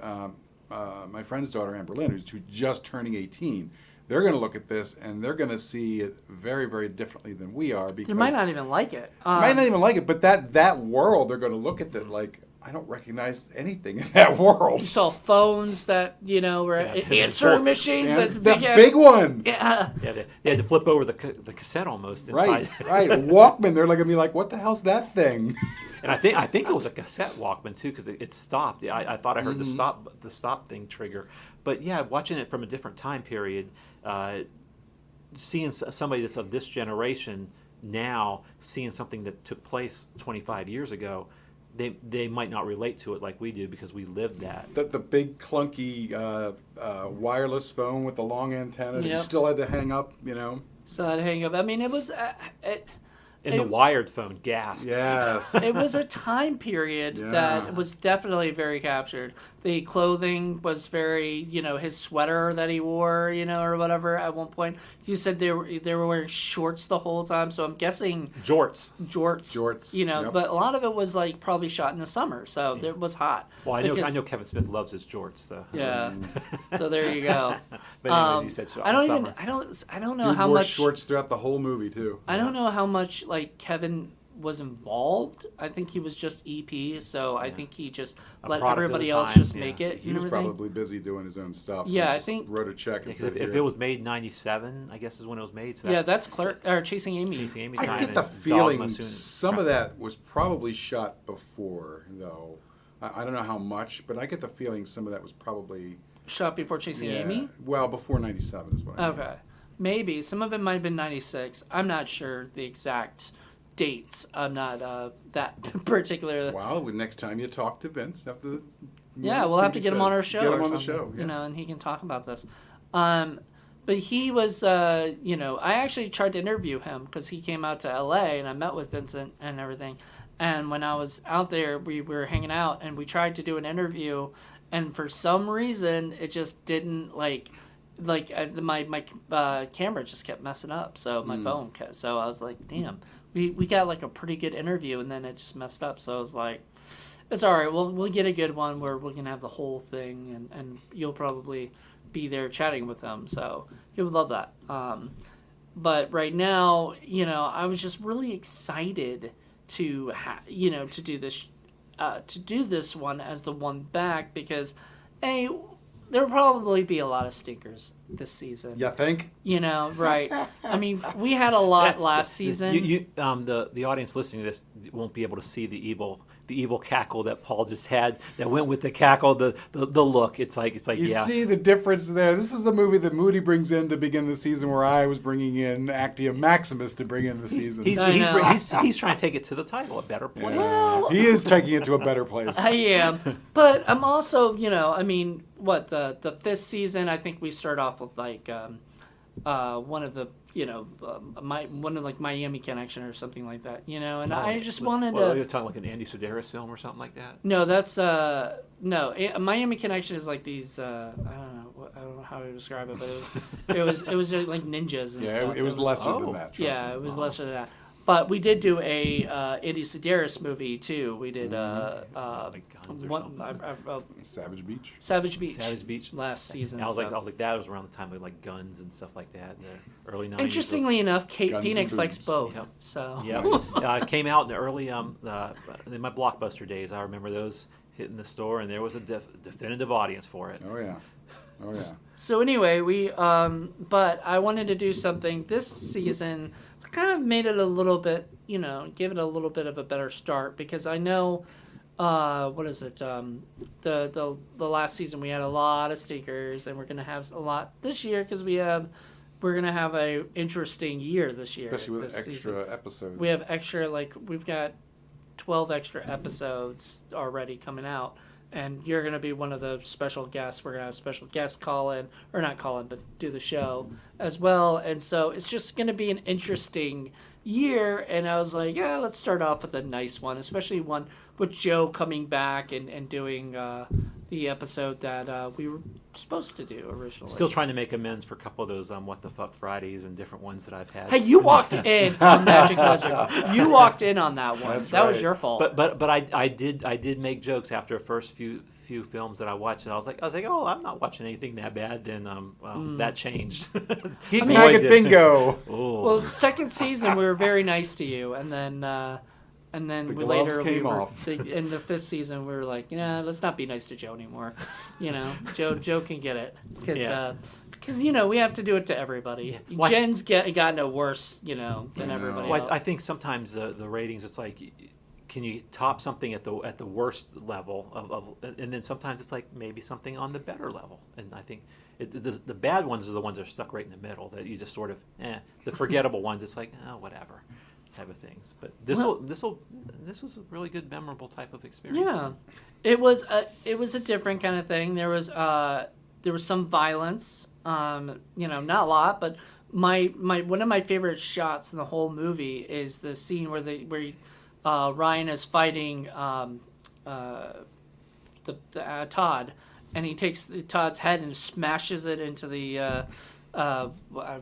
my friend's daughter, Amber Lynn, who's just turning 18, they're going to look at this and they're going to see it very, very differently than we are. Because They might not even like it. might not even like it, but that world, they're going to look at that like, I don't recognize anything in that world. You saw phones that were Yeah. answering machines. And That that big, big one. Yeah. Yeah, they had to flip over the cassette almost inside. Right. Walkman, they're going to be like, what the hell's that thing? And I think it was a cassette Walkman too, because it stopped. I thought I heard the stop thing trigger, but yeah, watching it from a different time period, seeing somebody that's of this generation now, seeing something that took place 25 years ago, they might not relate to it like we do because we lived that. The big clunky wireless phone with the long antenna that you Yep. still had to hang up, you know. So I'd hang up. I mean, it was. And the wired phone, gasp. Yes. It was a time period Yeah. that was definitely very captured. The clothing was very, his sweater that he wore, or whatever. At one point, you said they were wearing shorts the whole time. So I'm guessing Jorts. jorts. Yep. But a lot of it was like probably shot in the summer, so it was hot. Well, I know Because- Kevin Smith loves his jorts though. Yeah. So there you go. But anyways, he said so. I don't summer. I don't know Dude how wore much. shorts throughout the whole movie too. I don't know how much like Kevin was involved. I think he was just EP, so I think he just A let product of everybody the else time, just yeah. make it He and was everything. probably busy doing his own stuff. Yeah, He I just think- wrote a check Yeah, and 'cause said, if "Here." it was made '97, I guess is when it was made. So Yeah, that, that's Chasing Amy. Chasing Amy I time. get the and feeling Dogma soon. some of that was probably shot before, though. I don't know how much, but I get the feeling some of that was probably Shot before Chasing Amy. Well, before '97 is what I mean. Okay, maybe some of it might have been '96. I'm not sure the exact dates. I'm not that particular. Well, next time you talk to Vince, have to. Yeah, see we'll what have to he get him on says. our show. Get him or on the something, show. Yeah. and he can talk about this. But he was, I actually tried to interview him because he came out to LA and I met with Vincent and everything. And when I was out there, we were hanging out and we tried to do an interview, and for some reason it just didn't my camera just kept messing up. So my phone kept. So I was like, damn, we got like a pretty good interview and then it just messed up. So I was like, it's all right. We'll get a good one where we can have the whole thing, and you'll probably be there chatting with him. So he would love that. But right now, I was just really excited to to do this one as the one back because, there will probably be a lot of stinkers this season. You think? Right. I mean, we had a lot last season. The audience listening to this won't be able to see the evil cackle that Paul just had. That went with the cackle, the look. It's like You yeah. see the difference there. This is the movie that Moody brings in to begin the season, where I was bringing in Actium Maximus to bring in the season. He's I know. he's trying to take it to the title, a better place. Well- He is taking it to a better place. I am, but I'm also, I mean, what the fifth season? I think we start off with like one of the, one of like Miami Connection or something like that, and I just wanted Well, to. you're talking like an Andy Sedaris film or something like that. No, that's no. Miami Connection is like these. I don't know how to describe it, but it was like ninjas and Yeah, stuff. it was lesser oh, than that. Trust Yeah, me. it was lesser than that. But we did do a Andy Sedaris movie too. We did Like Guns or something. Savage Beach. Savage Beach. Savage Beach. Last season. And I was so. like that was around the time of like Guns and stuff like that in the early '90s. Interestingly enough, Kate Guns Phoenix and likes boobs. both. Yep. So Yeah, it came out in the early in my Blockbuster days. I remember those. hitting the store, and there was a definitive audience for it. Oh yeah. Oh yeah. So anyway, but I wanted to do something this season that kind of made it a little bit, give it a little bit of a better start, because I know, what is it? The last season we had a lot of stickers, and we're gonna have a lot this year because we're gonna have a interesting year this year, Especially with this extra season. episodes. We have extra, we've got 12 extra episodes already coming out. And you're going to be one of the special guests. We're going to have special guests call in, or not call in, but do the show as well. And so it's just going to be an interesting year. And I was like, yeah, let's start off with a nice one, especially one with Joe coming back and doing the episode that we were supposed to do originally. Still trying to make amends for a couple of those What the Fuck Fridays and different ones that I've had. Hey, you walked in on Magic Lizard. You walked in on that one. That's that was right. your fault. But I did make jokes after the first few films that I watched, and I was like, oh, I'm not watching anything that bad. Then that changed. Geek Boy, Maggot did- Bingo. Oh. Well, second season we were very nice to you, and then The we gloves later we came were off. in the fifth season we were like, let's not be nice to Joe anymore. Joe can get it because Yeah. we have to do it to everybody. Yeah. Well, Jen's gotten it worse than everybody Well, else. I think sometimes the ratings, it's like, can you top something at the worst level and then sometimes it's like maybe something on the better level, and I think the bad ones are the ones that are stuck right in the middle, that you just sort of the forgettable ones, it's like whatever type of things. But this was a really good, memorable type of experience. Yeah, it was a different kind of thing. There was some violence, not a lot, but my one of my favorite shots in the whole movie is the scene where Ryan is fighting Todd, and he takes Todd's head and smashes it into the I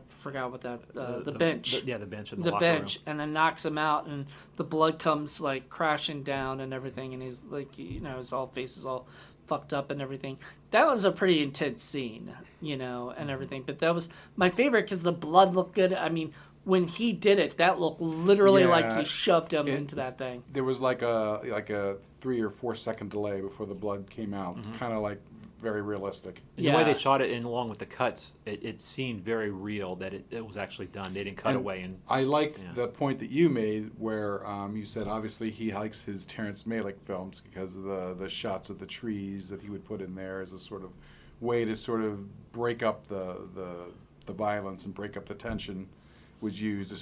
forgot what that the bench. The bench in the The locker bench, room. and then knocks him out, and the blood comes like crashing down and everything, and he's like, his face is all fucked up and everything. That was a pretty intense scene, and everything. But that was my favorite because the blood looked good. I mean, when he did it, that looked literally like he shoved him into that thing. There was like a 3 or 4 second delay before the blood came out. Kind of like very realistic. And the way they shot it, and along with the cuts, it seemed very real that it was actually done. They didn't cut away. And I liked the point that you made where you said obviously he likes his Terrence Malick films because of the shots of the trees that he would put in there as a sort of way to sort of break up the violence and break up the tension, was used to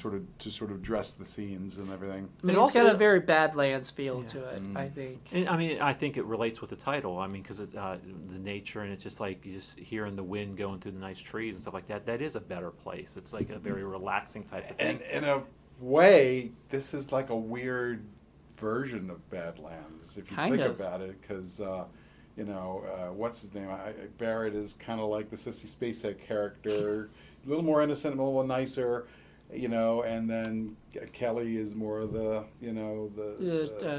sort of dress the scenes and everything. I mean, And it's got also- a very Badlands feel to it, I think. And I think it relates with the title. I mean, because the nature, and it's just like you just hearing the wind going through the nice trees and stuff like that. That is a better place. It's like a very relaxing type of thing. And in a way, this is like a weird version of Badlands, if you Kind think of. about it, because what's his name? Barrett is kind of like the Sissy Spacek character, a little more innocent, a little nicer, and then Kelly is more of the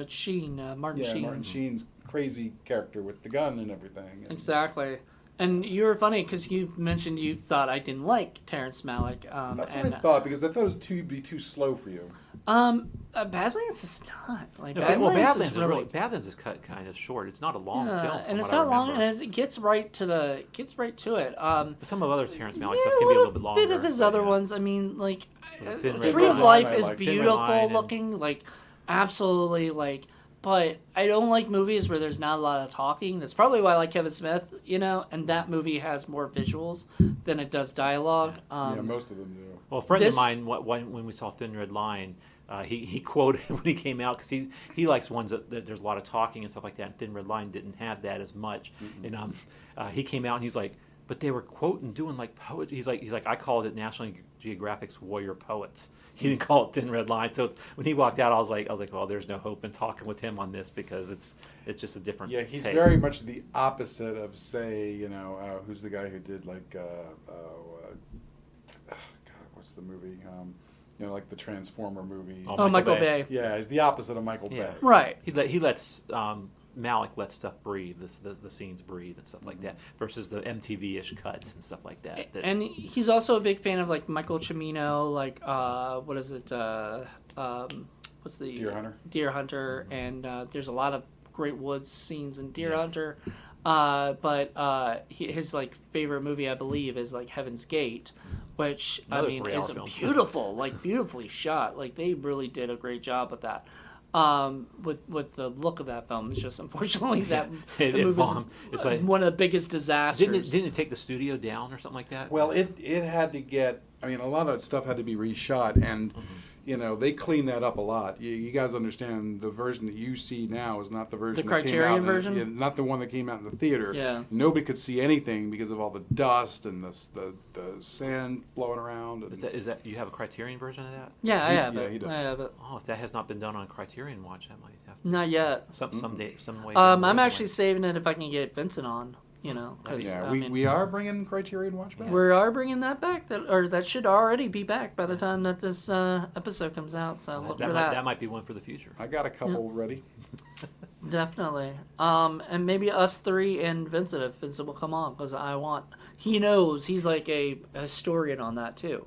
Sheen, Martin Sheen. Martin Sheen's crazy character with the gun and everything. And Exactly. And you were funny because you mentioned you thought I didn't like Terrence Malick. That's what I thought, because I thought it was be too slow for you. Badlands is not. Like, No, Badlands is really... Badlands is cut kind of short. It's not a long film, from and it's what I not long, remember. and it gets right to it. But some of other Terrence Malick Yeah, stuff can be a little bit longer. bit of his but other yeah. ones. I mean, like, Thin Red Tree of Line, Life I is like Thin Red beautiful Line and- looking, like, absolutely, like, but I don't like movies where there's not a lot of talking. That's probably why I like Kevin Smith, and that movie has more visuals than it does dialogue. Yeah, most of them do. Well, a friend This- of mine, when we saw Thin Red Line, he quoted when he came out, because he likes ones that there's a lot of talking and stuff like that. And Thin Red Line didn't have that as much. And he came out and he's like, but they were quoting, doing like poetry. He's like, I called it National Geographic's Warrior Poets. He didn't call it Thin Red Line. So when he walked out, I was like, well, there's no hope in talking with him on this, because it's just a different. Yeah, he's take. very much the opposite of, say, who's the guy who did like, God, what's the movie? Like the Transformer movie. Oh, Oh, Michael Bay. Yeah, he's the opposite of Michael Yeah. Bay. Right. He lets Malick let stuff breathe, the scenes breathe and stuff like that, versus the MTV-ish cuts and stuff like that. And he's also a big fan of, like, Michael Cimino, like, what is it? What's the... Deer Hunter. Deer Hunter, and there's a lot of great woods scenes in Deer Yeah. Hunter. But his like favorite movie, I believe, is like Heaven's Gate, which Another I mean 3-hour is film. beautiful, like beautifully shot. Like they really did a great job with that. With the look of that film, it's just unfortunately that It the movie's bombed. It's like, one of the biggest disasters. didn't it take the studio down or something like that? Well, it had to get. I mean, a lot of that stuff had to be reshot, and you know they cleaned that up a lot. You guys understand the version that you see now is not the version The that came Criterion out version? not the one that came out in the theater. Yeah. Nobody could see anything because of all the dust and the sand blowing around. And Is that you have a Criterion version of that? Yeah, I He- have yeah, it. he does. I have it. Oh, if that has not been done on Criterion Watch, I might have Not yet. some day, some way. down the I'm road, actually like- saving it if I can get Vincent on. You know, That'd be- because yeah, I we, mean, we are bringing Criterion Watch back. we are bringing that back. That should already be back by the time that this episode comes out. So look for that. That might be one for the future. I got a couple ready. Definitely. And maybe us three and Vincent, if Vincent will come on, because he knows, he's like a historian on that too.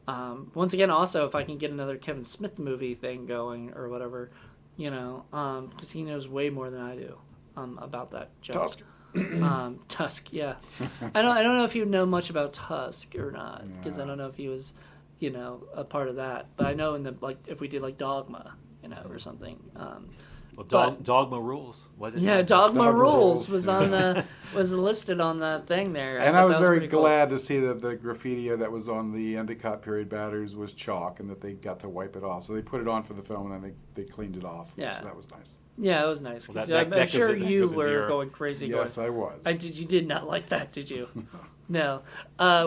Once again, also, if I can get another Kevin Smith movie thing going or whatever, you know, because he knows way more than I do about that junk. Tusk. Tusk, yeah. I don't know if you know much about Tusk or not, because I don't know if he was, you know, a part of that. But I know if we did like Dogma, you know, or something. Well, But- Dogma Rules. What did Yeah, it- Dogma Dogma Rules Rules. was on the was listed on the thing there. And thought I was that very pretty cool. glad to see that the graffiti that was on the Endicott period batters was chalk and that they got to wipe it off. So they put it on for the film and then they cleaned it off. Yeah. So that was nice. Yeah, it was nice. Well, 'Cause that I'm goes sure in- that you goes into were your- going crazy. Yes, going, I was. You did not like that, did you? No.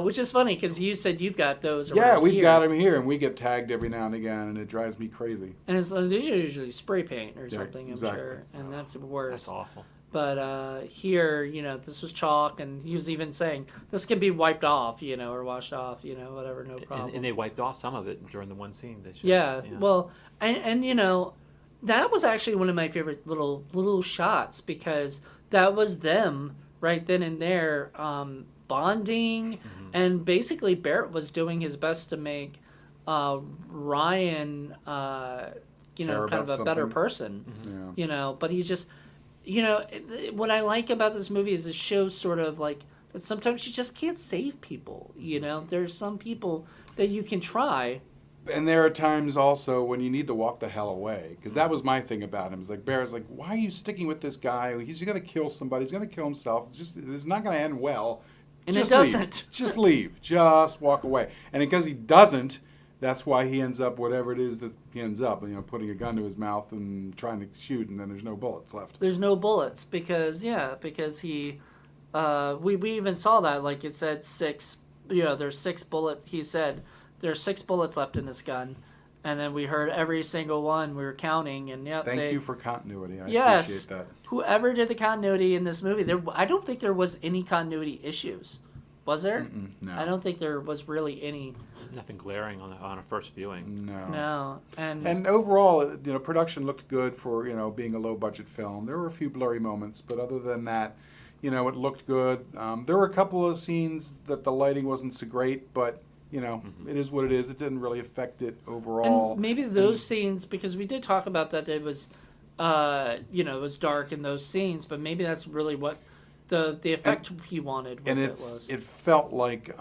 Which is funny because you said you've got those. Yeah, around we've here. got them here, and we get tagged every now and again, and it drives me crazy. And it's these are usually spray paint or Yeah, something, I'm exactly. sure, and that's worse. That's awful. But here, you know, this was chalk, and he was even saying this can be wiped off, you know, or washed off, you know, whatever, no problem. And they wiped off some of it during the one scene. They showed. Yeah, well, and you know, that was actually one of my favorite little shots because that was them right then and there, bonding, and basically Barrett was doing his best to make Ryan, you know, Care kind of about a better something. person, Yeah. you know, but he just, you know, what I like about this movie is it shows sort of like that sometimes you just can't save people, you know, there's some people that you can try. And there are times also when you need to walk the hell away, because that was my thing about him. It's like Barrett's like, why are you sticking with this guy? He's going to kill somebody. He's going to kill himself. It's not going to end well. And Just it leave. doesn't. Just leave. Just walk away. And because he doesn't, that's why he ends up whatever it is that he ends up. You know, putting a gun to his mouth and trying to shoot, and then there's no bullets left. There's no bullets because he, we even saw that, like it said 6, you know, there's 6 bullets. He said there's 6 bullets left in this gun, and then we heard every single one. We were counting, and yep. Thank you for continuity. I Yes. appreciate that. Whoever did the continuity in this movie, I don't think there was any continuity issues. Was there? No. I don't think there was really any. Nothing glaring on a first viewing. No. No, And overall, you know, production looked good for, you know, being a low-budget film. There were a few blurry moments, but other than that, you know, it looked good. There were a couple of scenes that the lighting wasn't so great, but, you know, it is what it is. It didn't really affect it overall. And maybe those scenes, because we did talk about that, it was, you know, it was dark in those scenes, but maybe that's really what the effect he wanted with And it was. it felt like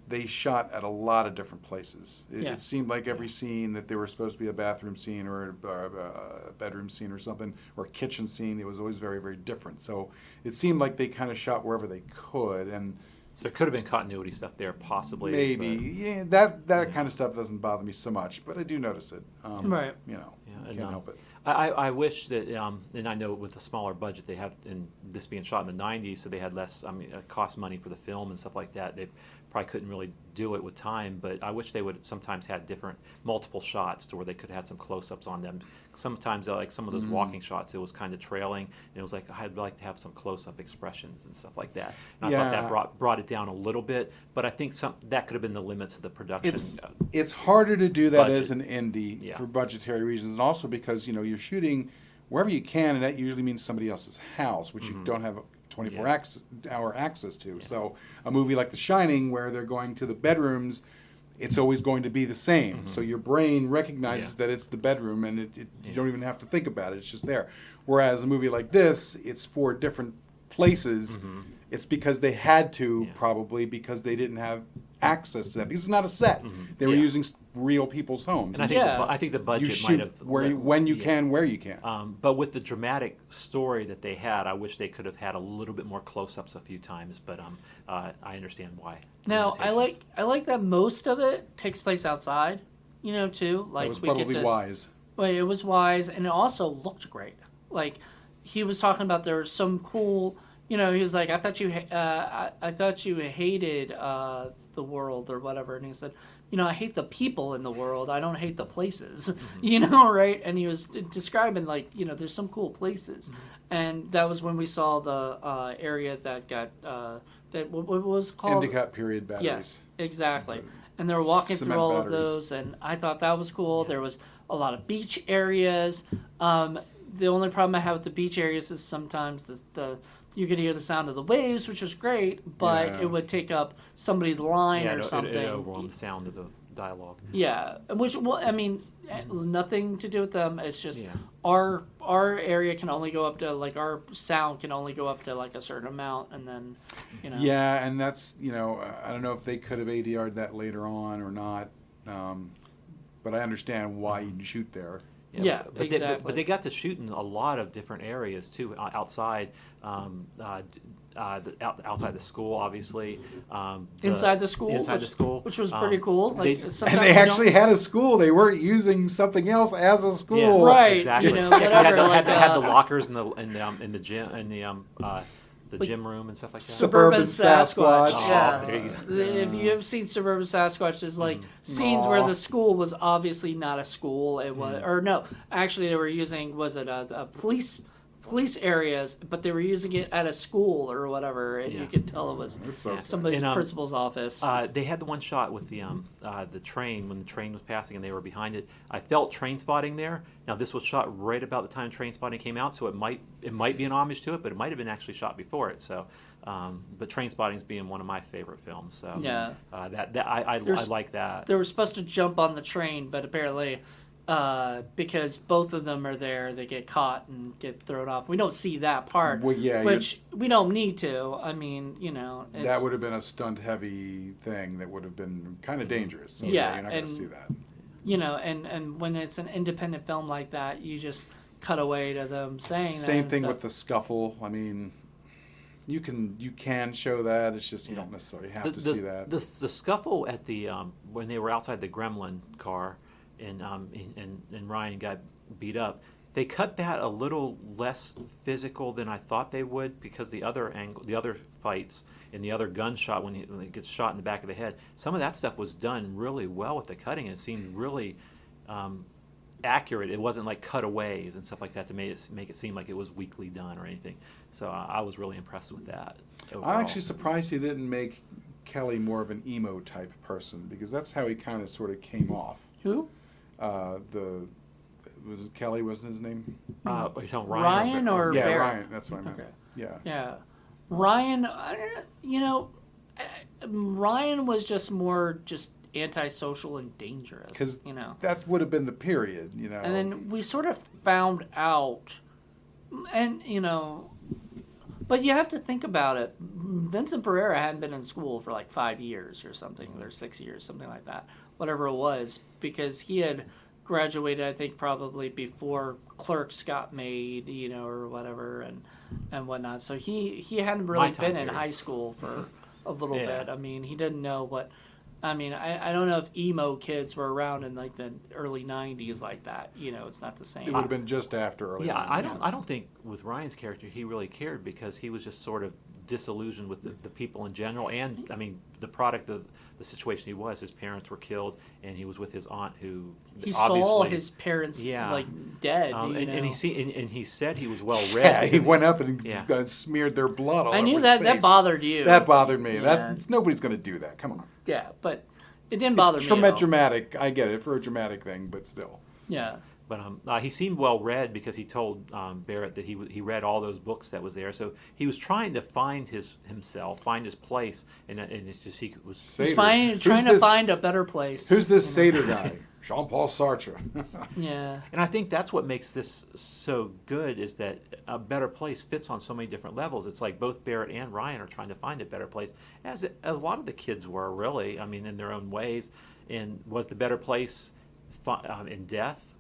they shot at a lot of different places. Yeah. It seemed like every scene that there was supposed to be a bathroom scene or a bedroom scene or something, or a kitchen scene, it was always very, very different. So it seemed like they kind of shot wherever they could, and There could have been continuity stuff there, possibly. maybe yeah, that kind of stuff doesn't bother me so much, but I do notice it. Right. You know, Yeah, can't and, help it. I wish that, and I know with a smaller budget, they have, and this being shot in the 90s, so they had less, I mean, it cost money for the film and stuff like that. They probably couldn't really do it with time, but I wish they would sometimes had multiple shots to where they could have some close-ups on them. Sometimes, like some of those walking shots, it was kind of trailing, and it was like, I'd like to have some close-up expressions and stuff like that. And I thought Yeah. that brought it down a little bit, but I think that could have been the limits of the production. It's harder to do that budget. as an indie Yeah. for budgetary reasons, and also because, you know, you're shooting wherever you can, and that usually means somebody else's house, which you don't have 24 hour access to. So a movie like The Shining, where they're going to the bedrooms it's always going to be the same. So your brain recognizes that it's the bedroom, and you don't even have to think about it. It's just there. Whereas a movie like this, it's 4 different places. It's because they had to, probably because they didn't have access to that, because it's not a set. They were using real people's homes. And I think the you budget shoot might have when you can, where you can. But with the dramatic story that they had, I wish they could have had a little bit more close-ups a few times. But I understand why. Now I like that most of it takes place outside. Too. Like That was probably wise. Well, it was wise, and it also looked great. Like he was talking about, there was some cool. He was like, I thought you hated the world or whatever, and he said, I hate the people in the world. I don't hate the places. Right? And he was describing, like, there's some cool places, and that was when we saw the area that got what was it called Endicott period batteries. Yes, exactly. And they were walking through Cement all batteries. of those, and I thought that was cool. There was a lot of beach areas. The only problem I have with the beach areas is sometimes you could hear the sound of the waves, which was great, but it would take up somebody's line or something. It overwhelmed the sound of the dialogue. Yeah, which, well, I mean, nothing to do with them. It's just our area can only go up to, like, our sound can only go up to, like, a certain amount, and then, Yeah, and that's, I don't know if they could have ADR'd that later on or not, but I understand why you'd shoot there. Yeah, but exactly. But they got to shoot in a lot of different areas too, outside, outside the school, obviously. Inside the school, which was pretty cool. Like, And they actually had a school. They weren't using something else as a school. Right, exactly. whatever. They had the lockers in the gym the gym room and stuff like that. Suburban Sasquatch. Oh, Yeah. there you go. If you have seen Suburban Sasquatch, there's like scenes where the school was obviously not a school. It was, or no, actually they were using, was it a police areas, but they were using it at a school or whatever, and you could tell it was somebody's principal's office. They had the one shot with the train, when the train was passing and they were behind it. I felt train spotting there. Now this was shot right about the time Train Spotting came out, so it might be an homage to it, but it might have been actually shot before it. So, but Train Spotting's being one of my favorite films. So I like that. They were supposed to jump on the train, but apparently, because both of them are there, they get caught and get thrown off. We don't see that part, which we don't need to. I mean, that would have been a stunt-heavy thing that would have been kind of dangerous. So you're not going to see that. And when it's an independent film like that, you just cut away to them saying that. Same thing with the scuffle. I mean, you can show that. It's just you don't necessarily have to see that. The scuffle at the when they were outside the Gremlin car, and Ryan got beat up. They cut that a little less physical than I thought they would, because the other fights and the other gunshot when he gets shot in the back of the head, some of that stuff was done really well with the cutting. It seemed really accurate. It wasn't like cutaways and stuff like that to make it seem like it was weakly done or anything. So I was really impressed with that. Overall. I'm actually surprised he didn't make Kelly more of an emo type person, because that's how he kind of sort of came off. Who? Was it Kelly? Wasn't his name? Ryan or Barry? Ryan. That's what I meant. Okay. Yeah. Ryan, Ryan was just more antisocial and dangerous. Because that would have been the period, And then we sort of found out, and but you have to think about it. Vincent Pereira hadn't been in school for like 5 years or something, or 6 years, something like that, whatever it was, because he had graduated, I think, probably before Clerks got made, or whatever, and whatnot. So he hadn't really been in high school for a little bit. I mean, he didn't know what. I mean, I don't know if emo kids were around in like the early '90s like that. It's not the same. It would have been just after early. Yeah, 90s. I don't think with Ryan's character he really cared, because he was just sort of disillusioned with the people in general, and I mean the product of the situation he was. His parents were killed, and he was with his aunt who he saw his parents like dead. And he said he was well read. Yeah, he went up and smeared their blood all over his face. That bothered you. That bothered me. Yeah. Nobody's going to do that. Come on. Yeah, but it didn't bother me. It's dramatic. I get it for a dramatic thing, but still. Yeah. But he seemed well read because he told Barrett that he read all those books that was there. So he was trying to find himself, find his place, and it's just he was. Seder. He's trying to this- find a better place. Who's this Seder guy? Jean-Paul Sartre. Yeah. And I think that's what makes this so good is that A Better Place fits on so many different levels. It's like both Barrett and Ryan are trying to find a better place, as a lot of the kids were, really. I mean, in their own ways. And was the better place in death,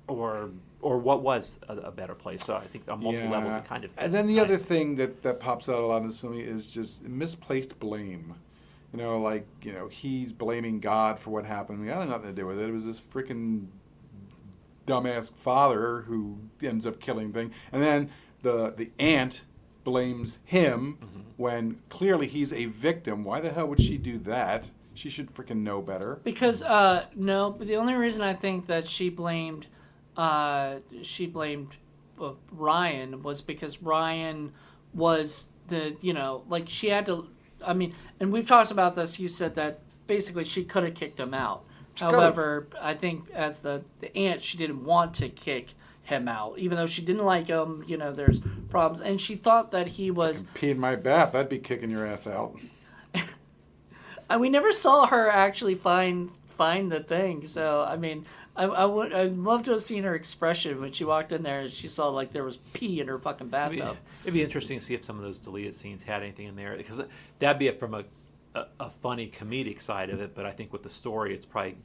or what was a better place? So I think on multiple levels it kind of. And then the nice. other thing that pops out a lot in this film is just misplaced blame. He's blaming God for what happened. I had nothing to do with it. It was this freaking dumbass father who ends up killing thing. And then the aunt blames him when clearly he's a victim. Why the hell would she do that? She should freaking know better. Because no, but the only reason I think that she blamed Ryan was because Ryan was she had to. I mean, and we've talked about this. You said that basically she could have kicked him out. However, I think as the aunt, she didn't want to kick him out, even though she didn't like him. There's problems, and she thought that he was. Pee in my bath. I'd be kicking your ass out. And we never saw her actually find the thing. So I mean, I'd love to have seen her expression when she walked in there and she saw like there was pee in her fucking bathtub. It'd be interesting to see if some of those deleted scenes had anything in there, because that'd be it from a funny comedic side of it. But I think with the story, it's probably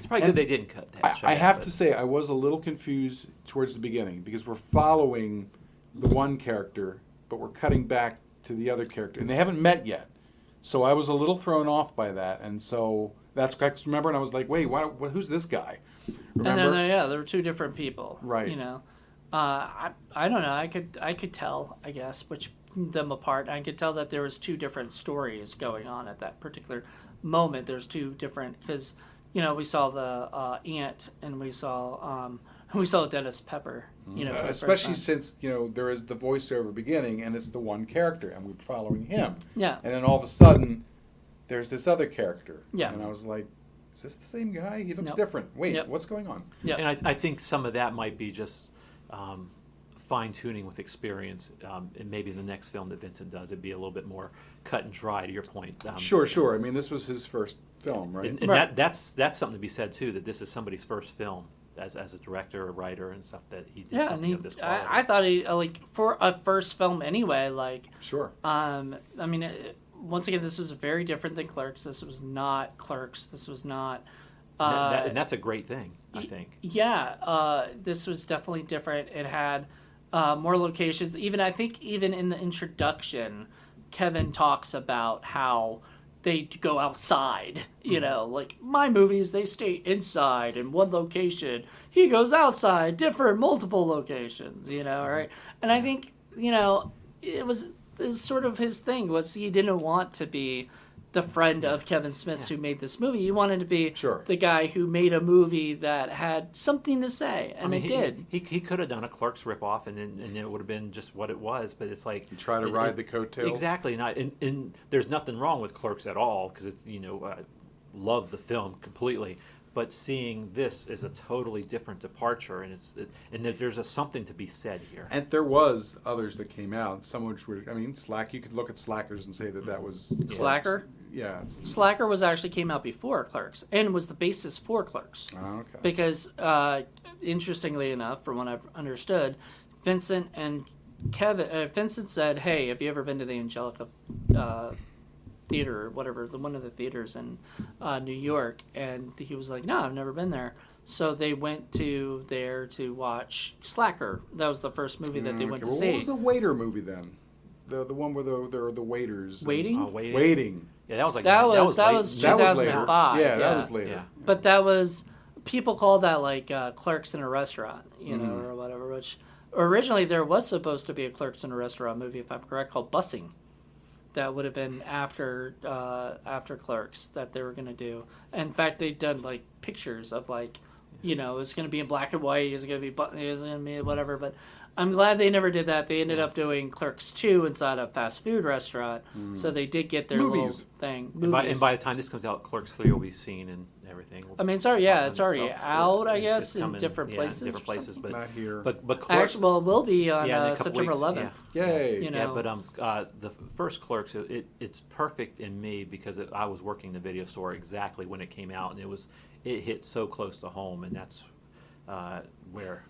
good they didn't cut that. I have to say, I was a little confused towards the beginning because we're following the one character, but we're cutting back to the other character, and they haven't met yet. So I was a little thrown off by that, and so that's I remember, and I was like, "Wait, who's this guy?" Remember? And then there were two different people. Right. I don't know. I could tell, I guess, which them apart. I could tell that there was two different stories going on at that particular moment. There's two different because we saw the aunt and we saw Dennis Pepper. For the first Especially time. since there is the voiceover beginning, and it's the one character, and we're following him. Yeah. And then all of a sudden, there's this other character. Yeah. And I was like, "Is this the same guy? He looks Nope. different. Wait, Yep. what's going on?" Yeah. And I think some of that might be just fine tuning with experience, and maybe in the next film that Vincent does, it'd be a little bit more cut and dry. To your point, Sure. I mean, this was his first film, right? and Right. that's something to be said too. That this is somebody's first film as a director or writer and stuff, that he did Yeah, something and of this quality. I thought he for a first film anyway. Sure. I mean, once again, this was very different than Clerks. This was not Clerks. This was not. And that's a great thing, I think. Yeah, this was definitely different. It had more locations. I think even in the introduction, Kevin talks about how they go outside. Like my movies, they stay inside in one location. He goes outside, different multiple locations. Right? And I think it was sort of his thing was he didn't want to be the friend of Kevin Smith's who made this movie. He wanted to be the guy who made a movie that had something to say, and it did. He could have done a Clerks ripoff, and it would have been just what it was. But it's like You try to ride the coattails. Exactly, and there's nothing wrong with Clerks at all, because it's I love the film completely. But seeing this is a totally different departure, and there's something to be said here. And there was others that came out. Some which were, Slack. You could look at Slackers and say that was Slacker? Yeah. Slacker came out before Clerks and was the basis for Clerks. Oh, okay. Because, interestingly enough, from what I've understood, Vincent said, "Hey, have you ever been to the Angelica theater or whatever, one of the theaters in New York?" And he was like, "No, I've never been there." So they went there to watch Slacker. That was the first movie that they went to see. What was the Waiter movie then? The one where they're the waiters. Waiting? Waiting. Yeah, that was like That was That was 2005. later. Yeah, that was later. Yeah. But that was, people call that like Clerks in a Restaurant, or whatever, which originally there was supposed to be a Clerks in a Restaurant movie, if I'm correct, called Bussing. That would have been after Clerks that they were going to do. In fact, they'd done like pictures of it was going to be in black and white, it was going to be whatever. But I'm glad they never did that. They ended up doing Clerks 2 inside a fast food restaurant, so they did get their Movies. little thing. And by Movies. the time this comes out, Clerks 3 will be seen and everything. I mean, it's already It's out, I it's guess, in coming, different yeah, places. different or places, something. but Not here. but Clerks. Actually, well, it will be on yeah, in a couple September weeks, 11th. Yay. You know. Yeah, but the first Clerks, it's perfect in me because I was working the video store exactly when it came out, and it hit so close to home, and that's where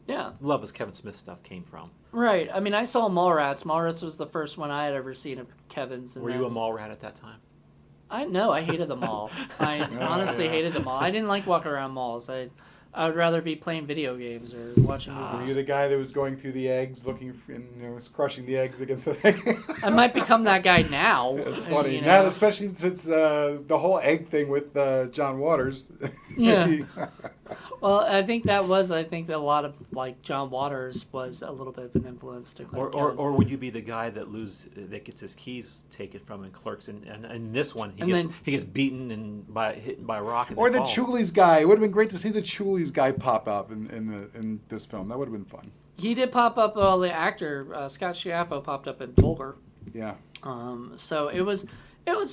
Yeah. Love is Kevin Smith stuff came from. Right. I mean, I saw Mallrats. Mallrats was the first one I had ever seen of Kevin's. And Were you a mall rat at that time? I hated them all. I honestly hated them all. I didn't like walking around malls. I would rather be playing video games or watching Were movies. you the guy that was going through the eggs, looking for, and was crushing the eggs against the egg? I might become that guy now. It's funny you know. now, especially since the whole egg thing with John Waters. Yeah. Well, I think that a lot of like John Waters was a little bit of an influence to Clark Kent. Or would you be the guy that gets his keys taken from in Clerks, and this one he gets beaten and hit by a rock and Or then the falls. Chulies guy. It would have been great to see the Chulies guy pop up in this film. That would have been fun. He did pop up. The actor Scott Schiaffo popped up in Volker. Yeah. So it was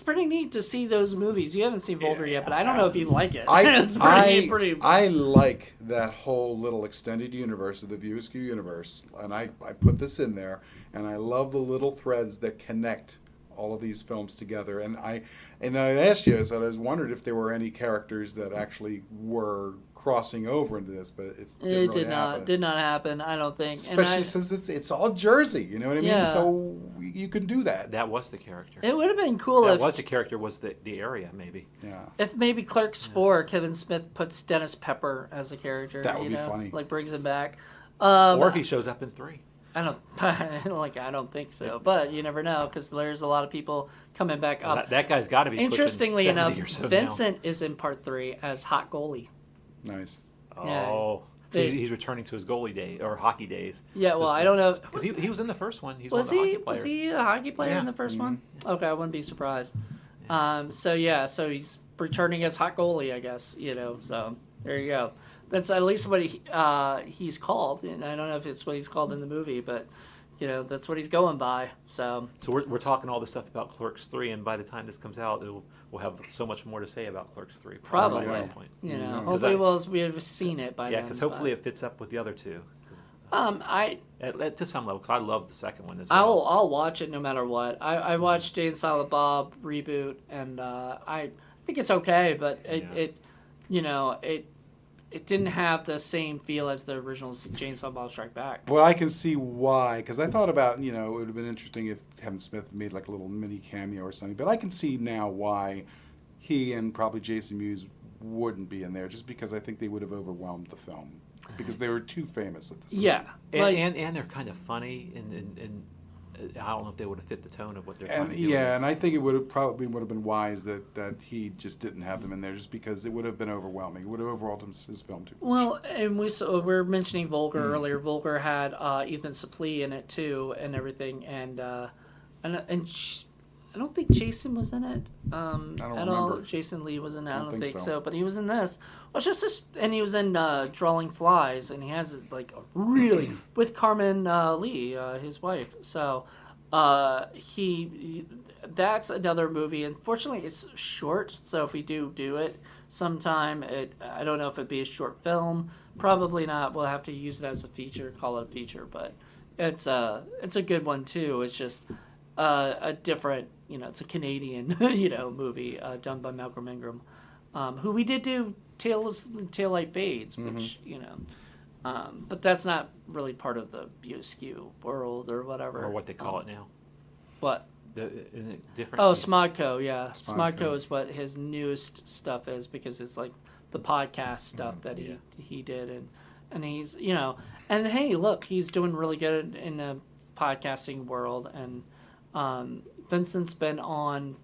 pretty neat to see those movies. You haven't seen Volker yet, but I don't know if you like it. I It's pretty. I like that whole little extended universe of the View Askew universe, and I put this in there, and I love the little threads that connect all of these films together. And I asked you, I was wondered if there were any characters that actually were crossing over into this, but it did not happen. I don't think. Especially since it's all Jersey, you know what I mean? Yeah. So you can do that. That was the character. It would have been cool That if was the character. Was the area maybe? Yeah. if maybe Clerks 4, Kevin Smith puts Dennis Pepper as a character. That would be funny. Like brings him back. Or if he shows up in 3. I don't think so, but you never know because there's a lot of people coming back up. That guy's got to be. Interestingly pushing 70 enough, or so Vincent is in part 3 as hot goalie. Nice. Now. Yeah. Oh, so They- he's returning to his goalie day or hockey days. Yeah, well, I don't know. Because he was in the first one. He's Was one of the he hockey players. was he a hockey player in the first one? Okay, I wouldn't be surprised. So he's returning as hot goalie, I guess. So there you go. That's at least what he's called, and I don't know if it's what he's called in the movie, but that's what he's going by. So we're talking all this stuff about Clerks 3, and by the time this comes out, we'll have so much more to say about Clerks 3. probably, by that point. hopefully we've seen it by Yeah, then. because hopefully it fits up with the other two. To some level, 'cause I love the second one as well. I'll watch it no matter what. I watched Jay and Silent Bob reboot, and I think it's okay, but it didn't have the same feel as the original Jay and Silent Bob Strike Back. Well, I can see why, because I thought about, it would have been interesting if Kevin Smith made like a little mini cameo or something, but I can see now why he and probably Jason Mewes wouldn't be in there, just because I think they would have overwhelmed the film, because they were too famous at this point. Yeah, And they're kind of funny, and I don't know if they would have fit the tone of what they're trying to do. And I think it would have been wise that he just didn't have them in there, just because it would have been overwhelming. It would have overwhelmed his film too much. Well, and we're mentioning Volker earlier. Volker had Ethan Suplee in it too, and everything, and I don't think Jason was in it at all. remember. Jason Lee was in it. I don't think so. so, but he was in this. Well, and he was in Drawing Flies, and he has like a really with Carmen Lee, his wife. So that's another movie. Unfortunately, it's short. So if we do it sometime, I don't know if it'd be a short film. Probably not. We'll have to use it as a feature. Call it a feature, but it's a good one too. It's just a different, it's a Canadian, movie done by Malcolm Ingram, who we did do Tail Light Fades, which but that's not really part of the View Askew world or whatever. Or what they call it now. What? Isn't it different? Oh, Smodco, yeah. Smodco. Smodco is what his newest stuff is, because it's like the podcast stuff that he did, and he's and hey, look, he's doing really good in the podcasting world, and Vincent's been on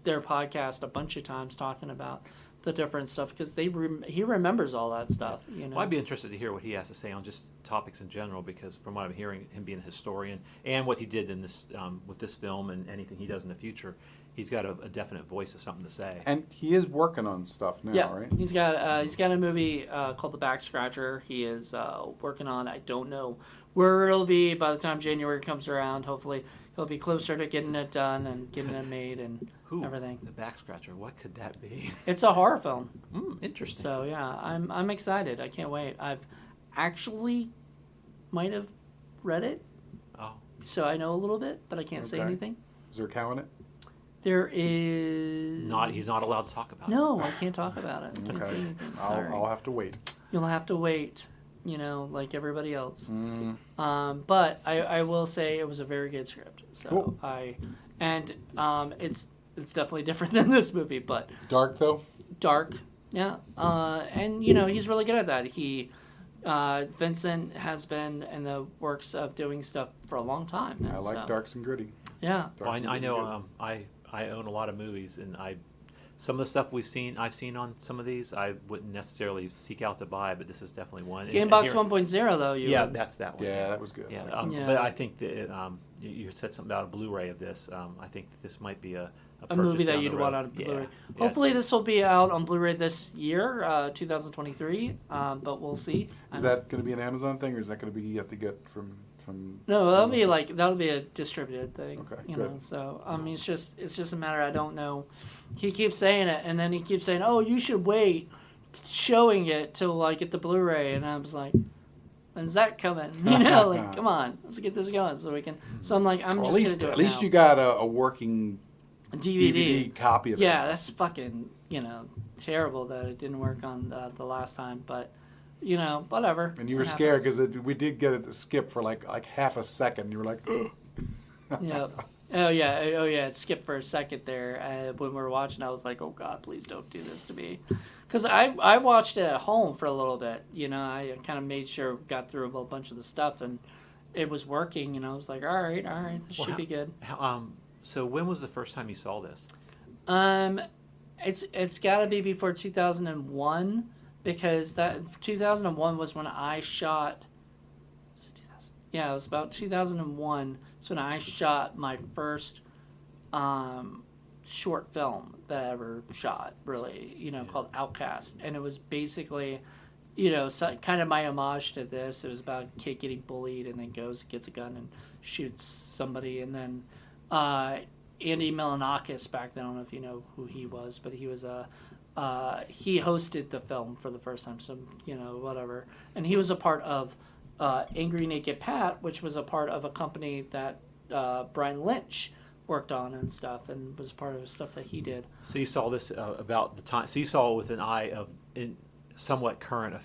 their podcast a bunch of times talking about the different stuff, because he remembers all that stuff. Well, I'd be interested to hear what he has to say on just topics in general, because from what I'm hearing, him being a historian and what he did in this with this film and anything he does in the future, he's got a definite voice of something to say. And he is working on stuff now, Yeah, right? he's got a movie called The Back Scratcher. He is working on. I don't know where it'll be by the time January comes around. Hopefully, he'll be closer to getting it done and getting it made and everything. The Back Scratcher. What could that be? It's a horror film. Interesting. So yeah, I'm excited. I can't wait. I've actually might have read it, Oh, so I know a little bit, but I can't say Okay. anything. Is there a cow in it? There is he's not allowed to talk about it. No, I can't talk about it. I can't say Okay. anything. Sorry. I'll have to wait. You'll have to wait, like everybody else. Mm. But I will say it was a very good script. So Cool. it's definitely different than this movie, but Dark though. dark, yeah. And he's really good at that. Vincent has been in the works of doing stuff for a long time. I and like so, darks and gritty. Yeah. Well, Dark and I gritty know. good. I own a lot of movies, and some of the stuff I've seen on some of these, I wouldn't necessarily seek out to buy, but this is definitely one. And Gamebox here- 1.0 though. Yeah, that's that one. Yeah, that was good. Yeah, Yeah. but I think that you said something about a Blu-ray of this. I think this might be a movie purchase that down you'd the want road. on Blu-ray. Yeah. Hopefully this will be out on Blu-ray this year, 2023, but we'll see. Is that going to be an Amazon thing, or is that going to be you have to get from? No, someone? that'll be a distributed thing. Okay, you good. know. So it's just a matter. I don't know. He keeps saying it, and then he keeps saying, "Oh, you should wait, showing it till get the Blu-ray," and I was like, "When's that coming?" Come on, let's get this going so we can. So I'm like, I'm Well, just gonna do it at least now. you got a working DVD. copy of it. Yeah, that's fucking terrible that it didn't work on the last time, but whatever. And you were It scared happens. because we did get it to skip for like half a second. You were like, Yeah. Oh yeah. It skipped for a second there when we were watching. I was like, "Oh God, please don't do this to me," because I watched it at home for a little bit. I kind of made sure got through a bunch of the stuff and it was working. I was like, "All right, this should be good." So when was the first time you saw this? It's got to be before 2001 because that 2001 was when I shot. Was it 2000? Yeah, it was about 2001. It's when I shot my first short film that I ever shot. Really, called Outcast, and it was basically, kind of my homage to this. It was about a kid getting bullied and then gets a gun and shoots somebody, and then. Andy Milonakis back then, I don't know if you know who he was, but he was he hosted the film for the first time, so whatever. And he was a part of Angry Naked Pat, which was a part of a company that Brian Lynch worked on and stuff, and was part of the stuff that he did. So you saw this about the time. So you saw it with an eye of somewhat current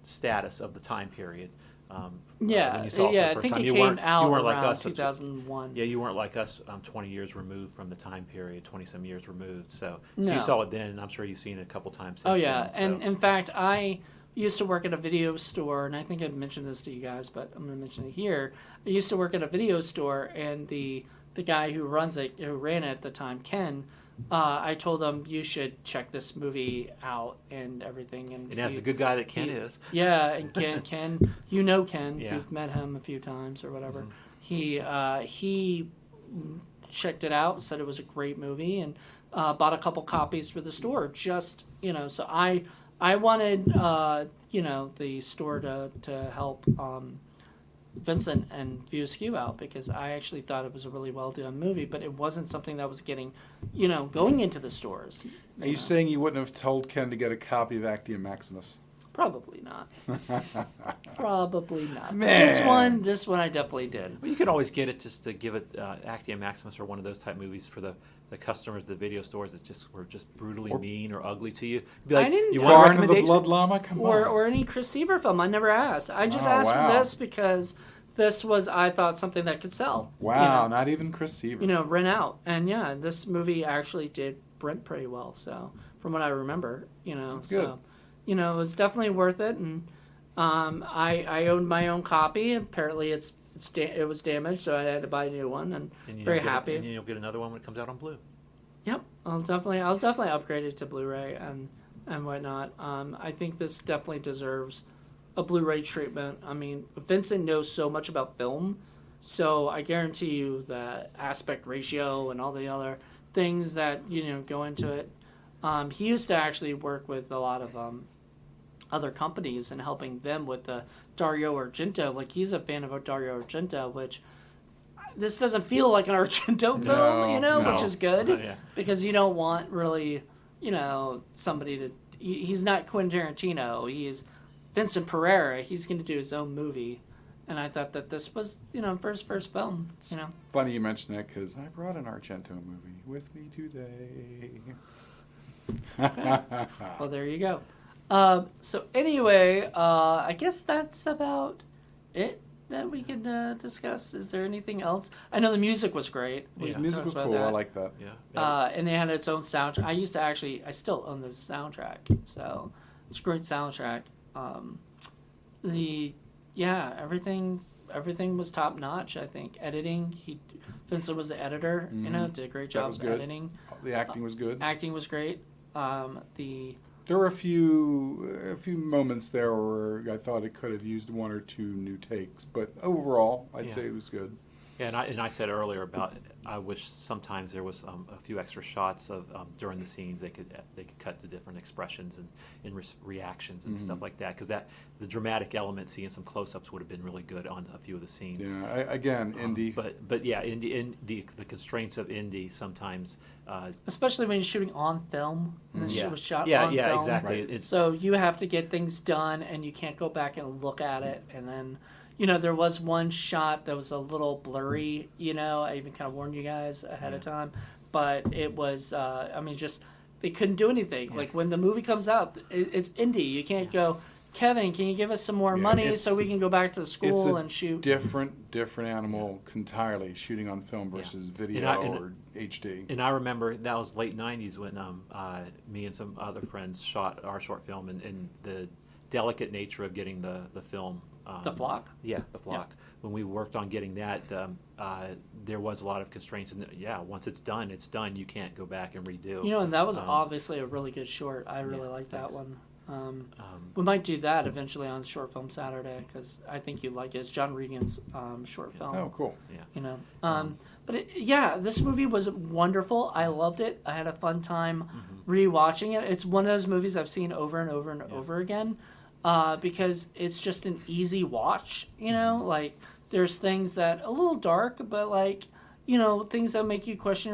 status of the time period. When you saw it I for the first think time. it You came weren't out like around us. 2001. Yeah, you weren't like us 20 years removed from the time period, 20-some years removed. So No. you saw it then, and I'm sure you've seen it a couple times since Oh yeah, then, and in fact, I used to work at a video store, and I think I've mentioned this to you guys, but I'm going to mention it here. I used to work at a video store, and the guy who ran it at the time, Ken, I told him you should check this movie out and everything. And as the good guy that Ken is. Yeah, and Ken, Ken, Ken, Yeah. you've met him a few times or whatever. Mm-hmm. He checked it out, said it was a great movie, and bought a couple copies for the store. Just so I wanted the store to help Vincent and View Askew out because I actually thought it was a really well done movie, but it wasn't something that was getting going into the stores. Are you saying you wouldn't have told Ken to get a copy of Actium Maximus? Probably not. Probably not. Man. This one I definitely did. Well, you could always get it just to give it Actium Maximus or one of those type movies for the customers, the video stores that were just brutally mean or ugly to you. Be like, I didn't- you want a Barn of the recommendation? Blood Llama? Come on. Or any Chris Seaver film. I never asked. I just Oh, asked wow. for this because this was, I thought, something that could sell. Wow, not even Chris Seaver. Rent out. And yeah, this movie actually did rent pretty well. So from what I remember, That's so good. it was definitely worth it. And I owned my own copy. Apparently, it was damaged, so I had to buy a new one. And And very happy. And you'll get another one when it comes out on Blue. Yep, I'll definitely upgrade it to Blu-ray and whatnot. I think this definitely deserves a Blu-ray treatment. I mean, Vincent knows so much about film, so I guarantee you that aspect ratio and all the other things that go into it. He used to actually work with a lot of other companies and helping them with the Dario Argento. Like, he's a fan of Dario Argento, which this doesn't feel like an Argento film, No. which is good Yeah. because you don't want really, somebody to. He's not Quentin Tarantino. He's Vincent Pereira. He's going to do his own movie, and I thought that this was, for his first film. Funny you mention that because I brought an Argento movie with me today. Well, there you go. So anyway, I guess that's about it that we can discuss. Is there anything else? I know the music was great. We Yeah. Music talked was about cool. I that. like that. Yeah. And they had its own soundtrack. I still own this soundtrack, so it's a great soundtrack. Everything was top notch. I think editing. Vincent was the editor. Did a great job was of good. editing. The acting was good. Acting was great. There were a few moments there where I thought it could have used one or two new takes, but overall, I'd say it was good. Yeah, and I said earlier about I wish sometimes there was a few extra shots of during the scenes they could cut to different expressions and reactions and stuff like that, because the dramatic element, seeing some close-ups would have been really good on a few of the scenes. Yeah, again, indie. But yeah, the constraints of indie sometimes. Especially when you're shooting on film, and this shit was shot yeah, on yeah, film. exactly. Right. It's, So you have to get things done, and you can't go back and look at it. And then, there was one shot that was a little blurry. I even kind of warned you guys ahead of time, but it was. They couldn't do anything. Yeah. Like when the movie comes out, it's indie. You can't go, Kevin, can you give us some more money so we can go back to the school and shoot? Different animal entirely, shooting on film versus video or HD. And I remember that was late '90s when me and some other friends shot our short film, and the delicate nature of getting the film. The Flock? Yeah, the Flock. Yeah. When we worked on getting that, there was a lot of constraints, and once it's done, it's done. You can't go back and redo. And that was obviously a really good short. I really like that thanks. one. We might do that eventually on Short Film Saturday because I think you'd like it. It's John Regan's short film. Oh, cool. Yeah. But this movie was wonderful. I loved it. I had a fun time rewatching it. It's one of those movies I've seen over and over and over again because it's just an easy watch. Like there's things that a little dark, but like things that make you question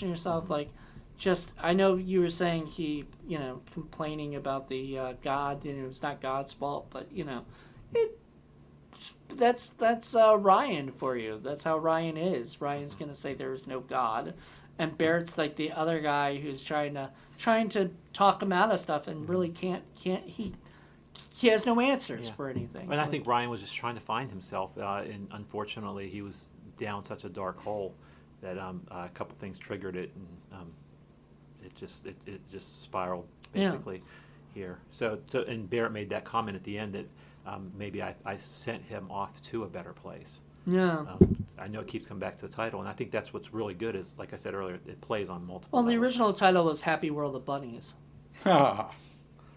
yourself. Like just I know you were saying he complaining about the God. It's not God's fault, but that's Ryan for you. That's how Ryan is. Ryan's gonna say there is no God, and Barrett's like the other guy who's trying to talk him out of stuff and really can't. He has no answers for anything. And I think Ryan was just trying to find himself, and unfortunately, he was down such a dark hole that a couple things triggered it, and it just spiraled basically here. So and Barrett made that comment at the end that maybe I sent him off to a better place. Yeah. I know it keeps coming back to the title, and I think that's what's really good is, like I said earlier, it plays on multiple Well, the levels. original title was Happy World of Bunnies, Ah,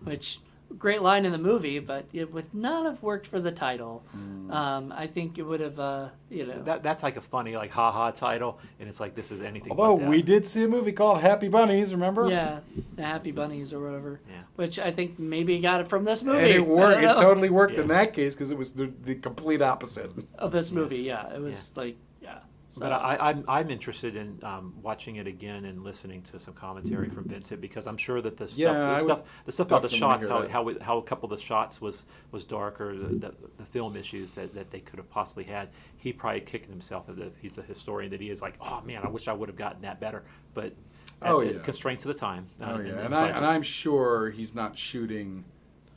which great line in the movie, but it would not have worked for the title. I think it would have, That's like a funny, like, ha-ha title, and it's like, this is anything although but that. we did see a movie called Happy Bunnies, remember? Yeah, the Happy Bunnies or whatever. Yeah. Which I think maybe got it from this movie. And it worked. I don't It know. totally worked Yeah. in that case because it was the complete opposite. Of this movie, yeah. It was So, But I'm interested in watching it again and listening to some commentary from Vincent, because I'm sure that the stuff about the definitely shots, hear that. how a couple of the shots was darker, the film issues that they could have possibly had. He probably kicking himself if he's the historian that he is, like, oh man, I wish I would have gotten that better. But constraints of the time. And budgets. I'm sure he's not shooting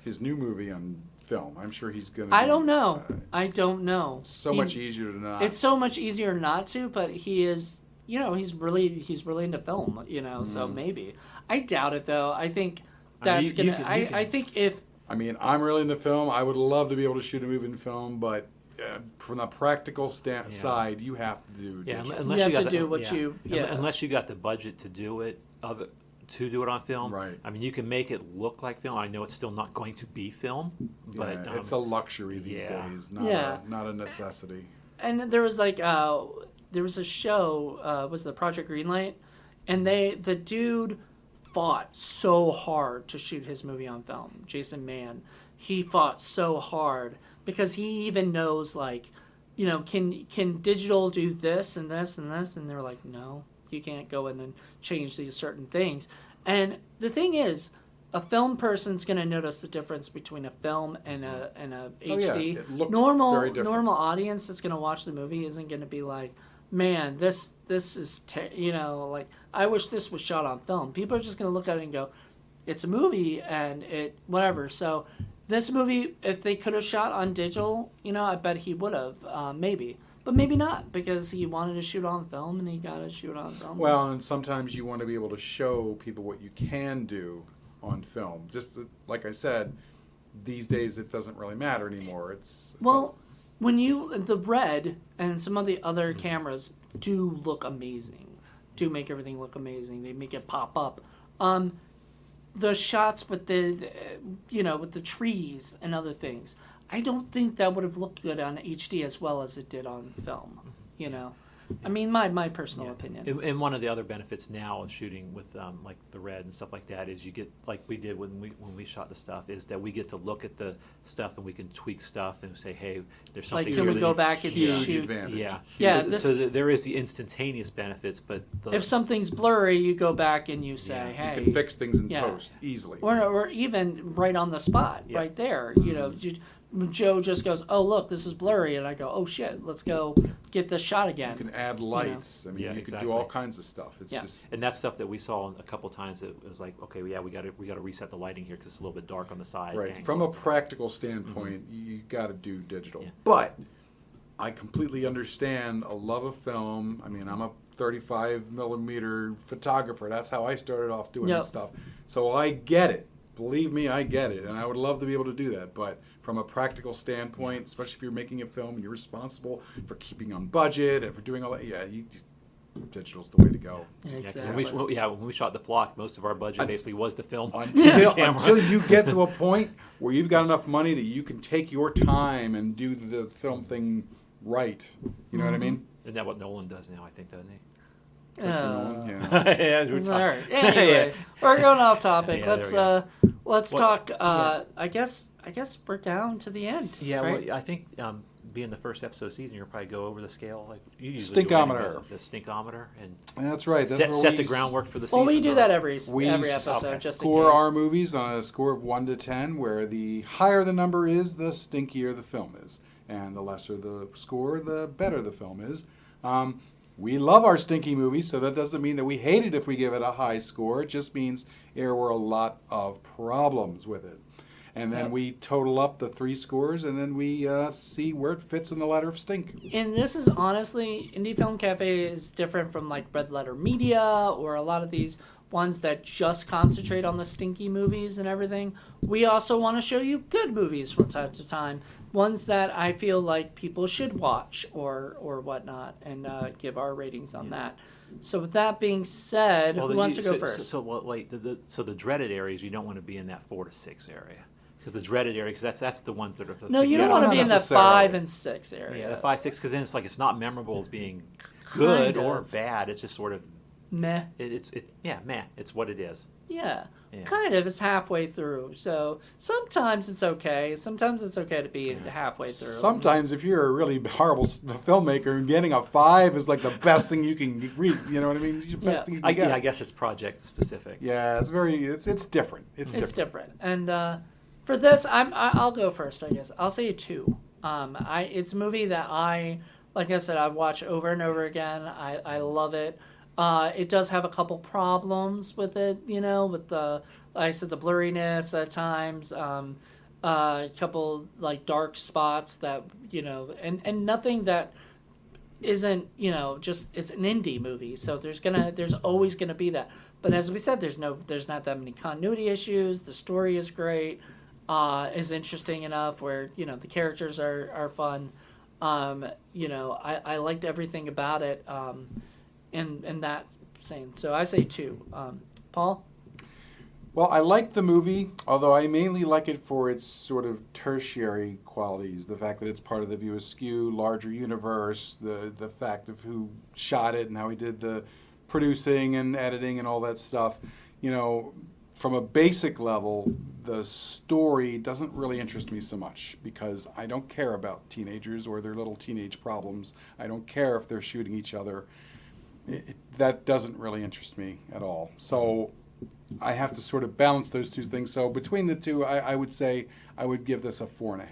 his new movie on film. I'm sure he's gonna. I don't know. I don't know. Much easier to not. It's so much easier not to, but he is. He's really into film. So maybe. I doubt it though. I think that's you gonna. can- I think if. I mean, I'm really into film. I would love to be able to shoot a movie in film, but from the practical side, you have to do. Yeah, digital. unless You have got to the- do what yeah. you- yeah. Unless you got the budget to do it, to do it on film. Right. I mean, you can make it look like film. I know it's still not going to be film, but Yeah, it's a luxury these yeah. days, not Yeah. not a necessity. And there was like there was a show was the Project Greenlight, and the dude fought so hard to shoot his movie on film. Jason Mann, he fought so hard because he even knows like, can digital do this and this and this, and they're like, no, you can't go in and change these certain things. And the thing is, a film person's going to notice the difference between a film and a Oh, yeah. HD. It looks normal very different. normal audience that's going to watch the movie isn't going to be like, man, this is like, I wish this was shot on film. People are just going to look at it and go, it's a movie and it whatever. So this movie, if they could have shot on digital, I bet he would have, maybe. But maybe not, because he wanted to shoot on film and he got to shoot on film. Well, and sometimes you want to be able to show people what you can do on film. Just like I said, these days it doesn't really matter anymore. It's well, when the Red and some of the other cameras do look amazing, do make everything look amazing. They make it pop up. The shots with with the trees and other things, I don't think that would have looked good on HD as well as it did on film. I mean, my personal opinion. And one of the other benefits now of shooting with like the Red and stuff like that is you get, like we did when we shot the stuff, is that we get to look at the stuff and we can tweak stuff and say, hey, there's something Like, can here we that go you- back and huge shoot? advantage. Yeah, Yeah, there is the instantaneous benefits, but If something's blurry, you go back and you say, Yeah, you hey. You can fix things in Yeah. post easily. Or even right on the spot, Yeah. right there. Joe just goes, oh, look, this is blurry. And I go, oh, shit, let's go get this shot again. You can add lights. I mean, Yeah, you can do exactly. all kinds of stuff. It's Yeah. just and that's stuff that we saw a couple times. It was like, okay, yeah, we got to reset the lighting here because it's a little bit dark on the side. right. angle. From a practical standpoint, you got to do digital. Yeah. But I completely understand a love of film. I mean, I'm a 35 millimeter photographer. That's how I started off doing Yep. this stuff. So I get it. Believe me, I get it, and I would love to be able to do that. But from a practical standpoint, especially if you're making a film and you're responsible for keeping on budget and for doing all that, digital's the way to go. Yeah, 'cause Exactly. when we shot The Flock, most of our budget basically was to film Until, camera. until you get to a point where you've got enough money that you can take your time and do the film thing right. You know what I mean? Isn't that what Nolan does now? I think, doesn't he? Christopher Nolan, yeah. Yeah, as we're All talking- right. Anyway, we're going off topic. Yeah, there Let's Well, talk. yeah. I guess we're down to the end. Yeah, right? well, I think being the first episode of the season, you'll probably go over the scale like you usually do Stinkometer. anyways, the stinkometer, and That's right. That's where set we the groundwork for the season. Well, we do that every We episode, okay. just in score case. our movies on a score of 1 to 10, where the higher the number is, the stinkier the film is, and the lesser the score, the better the film is. We love our stinky movies, so that doesn't mean that we hate it if we give it a high score. It just means there were a lot of problems with it. And then Yep. we total up the 3 scores, and then we see where it fits in the ladder of stink. And this is honestly, Indie Film Cafe is different from like Red Letter Media or a lot of these ones that just concentrate on the stinky movies and everything. We also want to show you good movies from time to time, ones that I feel like people should watch or whatnot, and give our ratings on that. So with that being said, who wants to go first? So the dreaded areas, you don't want to be in that 4 to 6 area. Because the dreaded area, because that's the ones that are. No, you don't Yeah, want to not be in that necessarily. 5 and 6 area. Yeah, the 5, 6, because then it's like it's not memorable as being good Kind or of. bad. It's just sort of Meh. It's what it is. Yeah. Yeah. Kind of. It's halfway through. So sometimes it's okay. Sometimes it's okay to be halfway through. Sometimes, if you're a really horrible filmmaker, getting a 5 is like the best thing you can read. You know what I mean? It's the best thing you can get. I guess it's project specific. Yeah, it's different. It's different. And for this, I'll go first. I guess I'll say 2. It's a movie that like I said, I've watched over and over again. I love it. It does have a couple problems with it, with like I said, the blurriness at times, a couple like dark spots that, and nothing that isn't, just it's an indie movie. So there's always gonna be that. But as we said, there's not that many continuity issues. The story is great, is interesting enough where, the characters are fun. I liked everything about it. In that saying, so I say 2. Paul? Well, I like the movie, although I mainly like it for its sort of tertiary qualities. The fact that it's part of the View Askew larger universe, the fact of who shot it and how he did the producing and editing and all that stuff. You know, from a basic level, the story doesn't really interest me so much because I don't care about teenagers or their little teenage problems. I don't care if they're shooting each other. That doesn't really interest me at all. So I have to sort of balance those two things. So between the two, I would say I would give this a 4.5.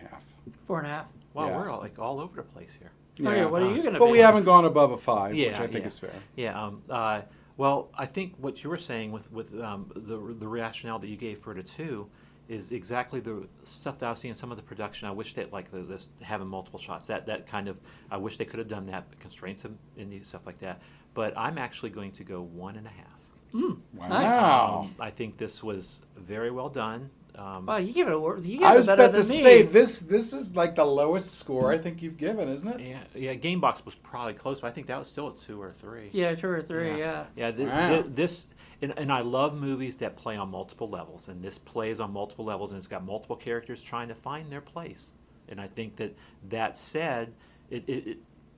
4.5. Wow, Yeah. we're all over the place here. Okay, what are you gonna? But be? we haven't gone above a 5, Yeah, which I think yeah. is fair. Yeah. Well, I think what you were saying with the rationale that you gave for it a 2 is exactly the stuff that I was seeing in some of the production. I wish that like this having multiple shots. That kind of I wish they could have done that. Constraints in these stuff like that. But I'm actually going to go 1.5. Wow. Nice. I think this was very well done. Wow, you give it I was better about than to me. say, this is like the lowest score I think you've given, isn't it? Yeah. Gamebox was probably close, but I think that was still a 2 or 3. Yeah, 2 or 3. Yeah. Yeah. Wow. This and I love movies that play on multiple levels, and this plays on multiple levels, and it's got multiple characters trying to find their place. And I think that said,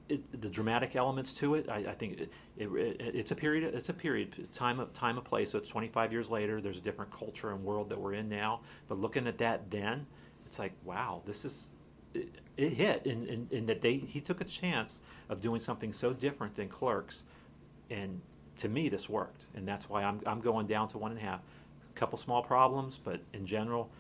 the dramatic elements to it, I think it's a period time of place. So it's 25 years later. There's a different culture and world that we're in now. But looking at that then, it's like, wow, this is it hit in that he took a chance of doing something so different than Clerks, and to me this worked, and that's why I'm going down to 1.5. A couple small problems, but in general,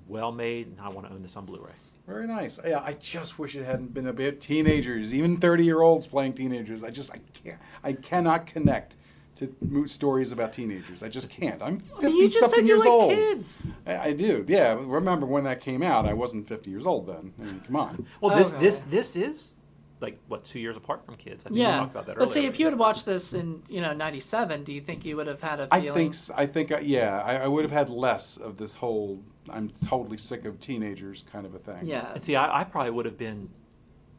well made, and I want to own this on Blu-ray. Very nice. Yeah, I just wish it hadn't been about teenagers, even 30-year-olds playing teenagers. I cannot connect to stories about teenagers. I just can't. I'm 50 You just said something you years like old. kids. I do. Yeah, remember when that came out? I wasn't 50 years old then. I mean, come on. Well, Okay. this is like what 2 years apart from kids. I think we Yeah, talked about that but earlier. see, if you had watched this in '97, do you think you would have had a I feeling? think, yeah, I would have had less of this whole I'm totally sick of teenagers kind of a thing. Yeah. And see, I probably would have been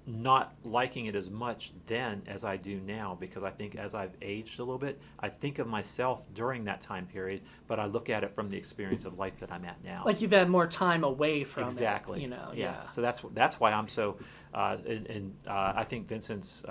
not liking it as much then as I do now, because I think as I've aged a little bit, I think of myself during that time period, but I look at it from the experience of life that I'm at now. Like you've had more time away from Exactly. it, you know. Yeah. So that's why I'm so. I think Vincent's.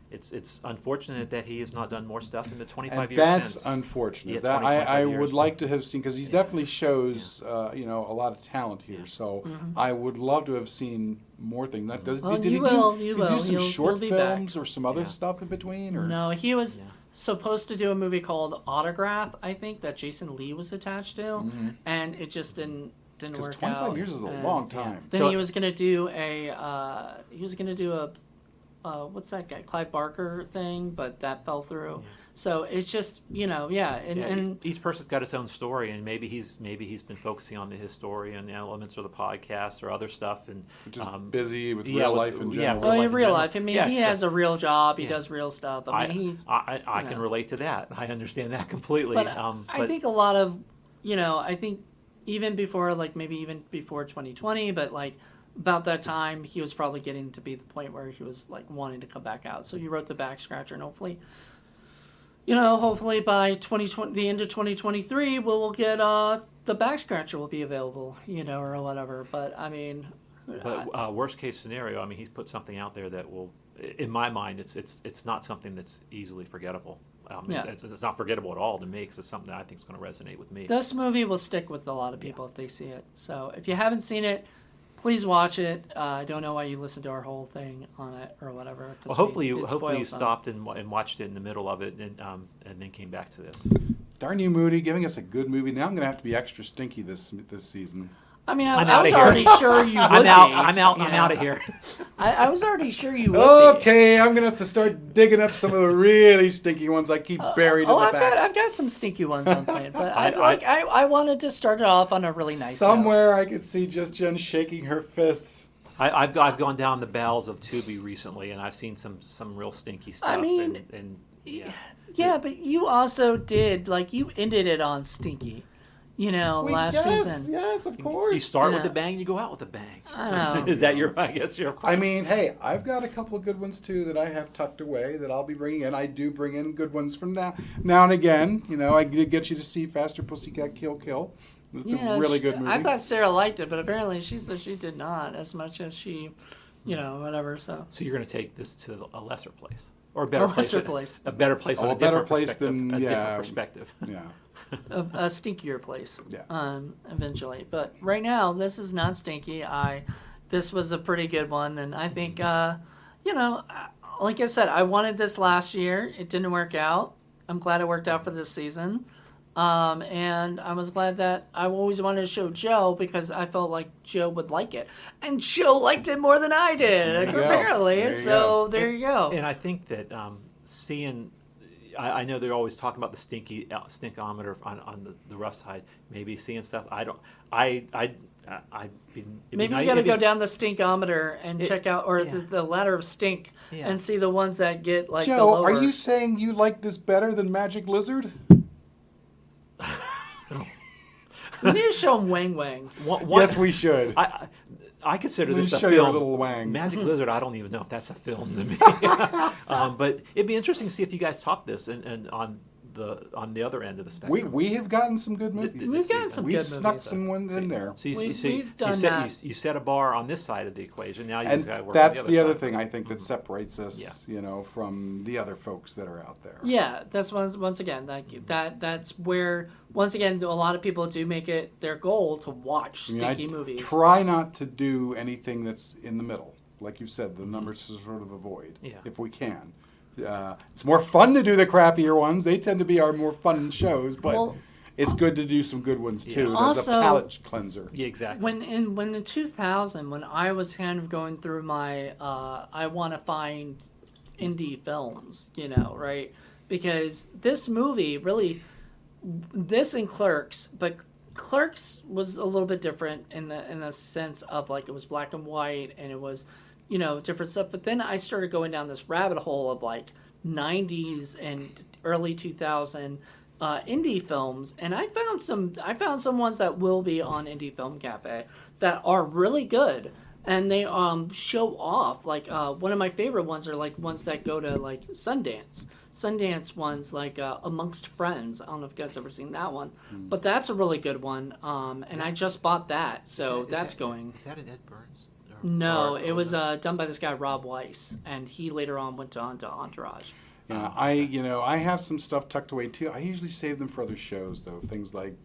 It's unfortunate that he has not done more stuff in the 25 And years that's since. unfortunate. Yeah, That 20, 25 I years. would like to have seen because he definitely shows a lot of talent here. So I would love to have seen more things. That does. Well, did you he will, do? you Did he do will. some He'll short be back. films or some other Yeah. stuff in between? Or No, he was Yeah. supposed to do a movie called Autograph, I think, that Jason Lee was attached to, Mm-hmm. and it just didn't because work 25 out. years is a And long time. Then So- he was gonna do a what's that guy, Clive Barker thing, but that fell through. So it's just and Each person's got its own story, and maybe he's been focusing on his story and the elements or the podcast or other stuff, and Just busy with yeah, real with- life in yeah, general. well, life in in real general. life, I mean, Yeah, he so- has a real job. He Yeah. does real stuff. I mean, I you can know. relate to that. I understand that completely. But but I think a lot of, I think even before, like maybe even before 2020, but like about that time, he was probably getting to be the point where he was like wanting to come back out. So he wrote the Back Scratcher, and hopefully by 2020, the end of 2023, we'll get the Back Scratcher will be available, or whatever. But I mean, But worst case scenario, I mean, he's put something out there that will, in my mind, it's not something that's easily forgettable. Yeah. It's not forgettable at all to me, because it's something that I think is going to resonate with me. this movie will stick with a lot of people if they see it. So if you haven't seen it, please watch it. I don't know why you listened to our whole thing on it or whatever. 'Cause Well, hopefully it you spoils some. stopped and watched it in the middle of it, and then came back to this. Darn you, Moody, giving us a good movie. Now I'm going to have to be extra stinky this season. I mean, I'm I outta was here. already sure you would I'm out. be, I'm out. you I'm know. out of here. I was already sure you would be. Okay, I'm going to have to start digging up some of the really stinky ones I keep buried in the I've back. I've got some stinky ones on plan, but I wanted to start it off on a really nice note. Somewhere I could see just Jen shaking her fists. I've gone down the bowels of Tubi recently, and I've seen some real stinky stuff. I mean, and yeah. Yeah, but you also did, like, you ended it on stinky. last season. Yes, of course. You start with Yeah. a bang, you go out with a bang. I know. Is that your? I guess your. I mean, hey, I've got a couple of good ones too that I have tucked away that I'll be bringing in. I do bring in good ones from now and again. I did get you to see Faster Pussycat Kill Kill. It's a really good movie. I thought Sarah liked it, but apparently she said she did not as much as she, whatever. So So you're going to take this to a lesser place or a better place. lesser place. A better place. On a a better different place perspective, than a yeah, different perspective. Yeah. a stinkier place. Yeah. Eventually, but right now this is not stinky. This was a pretty good one, and I think, like I said, I wanted this last year. It didn't work out. I'm glad it worked out for this season. And I was glad that I always wanted to show Joe because I felt like Joe would like it. And Joe liked it more than I did, apparently. So there you go. And I think that seeing, I know they're always talking about the stinkometer on the rough side. Maybe seeing stuff. Maybe you got to go down the stinkometer and check out, or the ladder of stink, and see the ones that get like Joe, the lower. are you saying you like this better than Magic Lizard? We need to show him Wang Wang. Yes, we should. I consider Let me this a show film. you a little wang. Magic Lizard, I don't even know if that's a film to me. But it'd be interesting to see if you guys top this and on the other end of the spectrum. We have gotten some good movies. We've gotten some We've good snuck movies. some ones in there. So We've done that. you set a bar on this side of the equation. Now you And got to work that's on the other side. thing I think that separates us, from the other folks that are out there. Yeah, that's once again that's where once again a lot of people do make it their goal to watch I mean, stinky I movies. try not to do anything that's in the middle, like you said. The numbers to sort of avoid, if we can. It's more fun to do the crappier ones. They tend to be our more fun shows, but it's good to do some good ones too. There's Also, a palate cleanser. Yeah, exactly. When in 2000, when I was kind of going through my I want to find indie films, right? Because this movie really, this and Clerks, but Clerks was a little bit different in the sense of like it was black and white and it was, different stuff. But then I started going down this rabbit hole of like 90s and early 2000 indie films, and I found some ones that will be on Indie Film Cafe that are really good, and they show off. Like one of my favorite ones are like ones that go to like Sundance ones, like Amongst Friends. I don't know if you guys ever seen that one, but that's a really good one. And I just bought that, so that's going. Is that an Ed Burns? No, it was done by this guy Rob Weiss, and he later on went on to Entourage. Yeah, I have some stuff tucked away too. I usually save them for other shows though, things like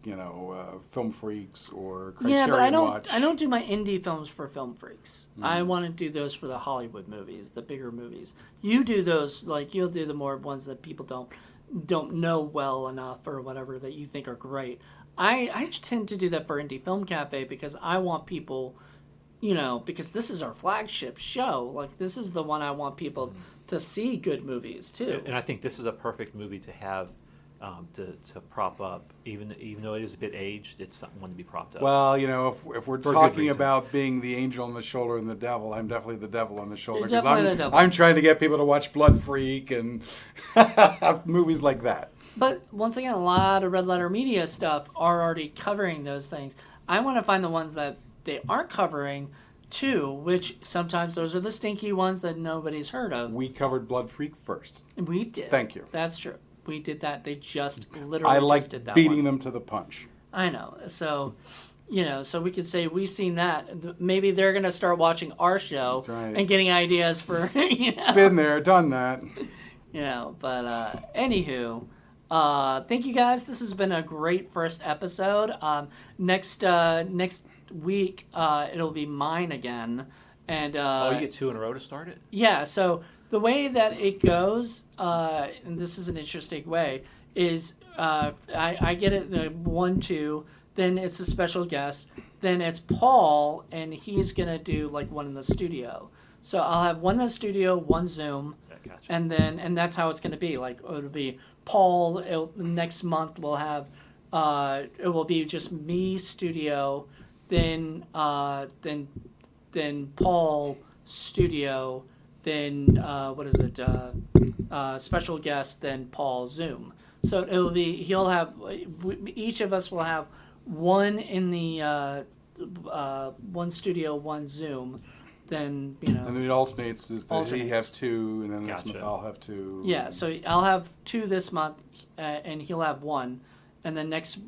Film Freaks or Criterion but Watch. I don't do my indie films for Film Freaks. I want to do those for the Hollywood movies, the bigger movies. You do those, like you'll do the more ones that people don't know well enough or whatever that you think are great. I tend to do that for Indie Film Cafe because I want people, because this is our flagship show. Like this is the one I want people to see good movies too. And I think this is a perfect movie to have to prop up, even though it is a bit aged. It's one to be propped up. Well, if we're For good talking reasons. about being the angel on the shoulder and the devil, I'm definitely the devil on the shoulder You're definitely the devil. I'm trying to get people to watch Blood Freak and movies like that. But once again, a lot of Red Letter Media stuff are already covering those things. I want to find the ones that they aren't covering too, which sometimes those are the stinky ones that nobody's heard of. We covered Blood Freak first. We did. Thank you. That's true. We did that. They just I literally like just did that beating one. them to the punch. I know. So, so we could say we've seen that. Maybe they're going to start watching our show That's right. and getting ideas for, Been there, done that. But anywho, thank you guys. This has been a great first episode. Next week, it'll be mine again. And you get 2 in a row to start it? yeah, so the way that it goes, and this is an interesting way, is I get it the 1, 2, then it's a special guest, then it's Paul, and he's gonna do like one in the studio. So I'll have one in the studio, one Zoom, Gotcha. and that's how it's gonna be. Like it'll be Paul. Next month we'll have it will be just me studio, then Paul studio, then what is it? Special guest, then Paul Zoom. So it will be. He'll have. Each of us will have one in the one studio, one Zoom, then And then it alternates. Is that he Alternates. have two, and then next Gotcha. month I'll have two. yeah. So I'll have 2 this month, and he'll have 1, and then next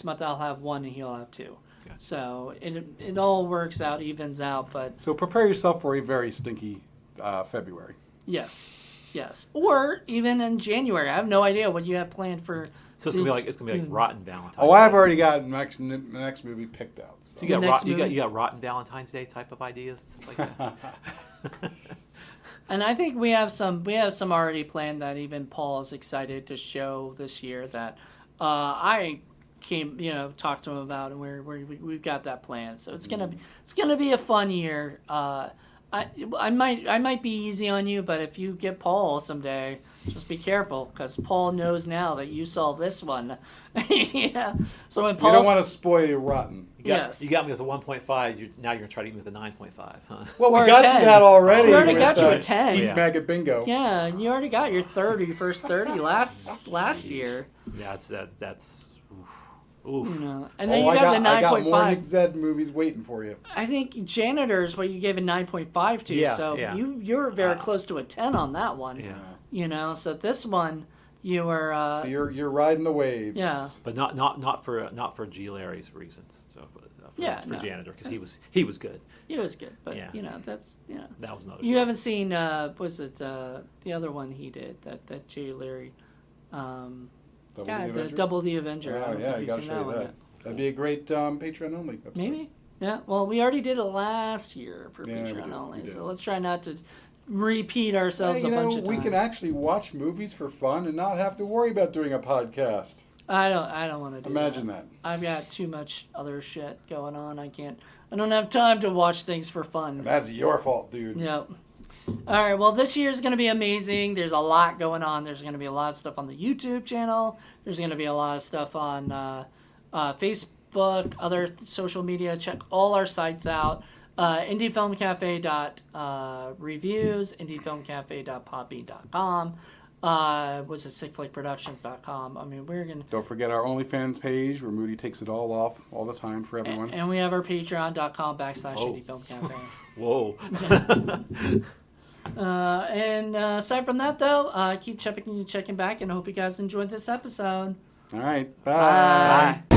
month I'll have 1 and he'll have 2. Gotcha. So it all works out, evens out, but So prepare yourself for a very stinky February. yes, or even in January. I have no idea what you have planned for. So it's gonna be like Rotten Valentine's. Oh, I've Day. already got next movie picked out. So. So you got The next you movie? got Rotten Valentine's Day type of ideas and stuff like that. And I think we have some already planned that even Paul is excited to show this year that I talked to him about, and we've got that planned. So it's gonna be a fun year. I might be easy on you, but if you get Paul someday, just be careful, because Paul knows now that you saw this one. Yeah. So when You Paul don't want to spoil Rotten. Yes. You got me with a 1.5. Now you're gonna try to eat me with a 9.5, huh? Well, we Or a got 10. you that already. We already with, got you a uh, 10. Geek Yeah. Maggot Bingo. yeah, you already got your first 30 last year. Yeah, that's oof. You know. And then Oh, you got the I got more 9.5. Nick Zed movies waiting for you. I think Janitor is what you gave a 9.5 to. Yeah, So yeah. you're very close to a 10 on that one. Yeah. You know, so this one you were So you're riding the waves. yeah. But not for G. Larry's reasons. So for Yeah, for no. Janitor, because he was good. It was good, but Yeah. that's That was another. You show. haven't seen was it the other one he did that Jay Leary Double God, D the Avenger? Double D Avenger. I Oh, don't yeah, think I you've gotta seen show you one that. yet. That'd be a great Patreon only episode. Maybe. Yeah. Well, we already did it last year for Yeah, we Patreon did, only, we did. so let's try not to repeat ourselves Hey, a bunch of we times. can actually watch movies for fun and not have to worry about doing a podcast. I don't want to do Imagine that. I've got too much other shit going on. I don't have time to watch things for fun. That's your fault, dude. Yep. All right. Well, this year is going to be amazing. There's a lot going on. There's going to be a lot of stuff on the YouTube channel. There's going to be a lot of stuff on Facebook, other social media. Check all our sites out. IndieFilmCafe.reviews, IndieFilmCafe.podbean.com. Was it sickflickproductions.com. I mean, we're going to... Don't forget our OnlyFans page where Moody takes it all off all the time for everyone. And we have our Patreon.com / Oh. IndieFilmCafe. Whoa. And aside from that, though, keep checking back, and I hope you guys enjoyed this episode. All right. Bye. Bye.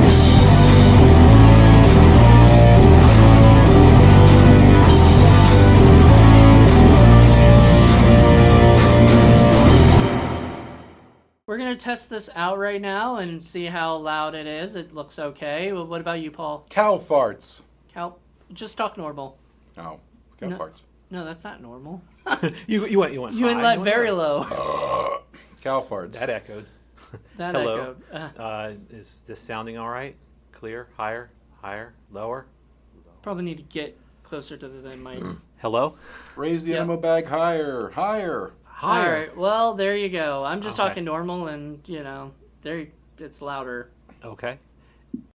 We're going to test this out right now and see how loud it is. It looks okay. Well, what about you, Paul? Cow farts. Just talk normal. Oh, cow No. farts. No, that's not normal. you went. You high, went like went very low. low. Cow farts. That echoed. That Hello. echoed. Is this sounding all right? Clear? Higher? Lower? Probably need to get closer to the mic. Hello? Raise the Yep. animal bag higher. Higher. All right. Well, there you go. I'm just Okay. talking normal, and there it's louder. Okay.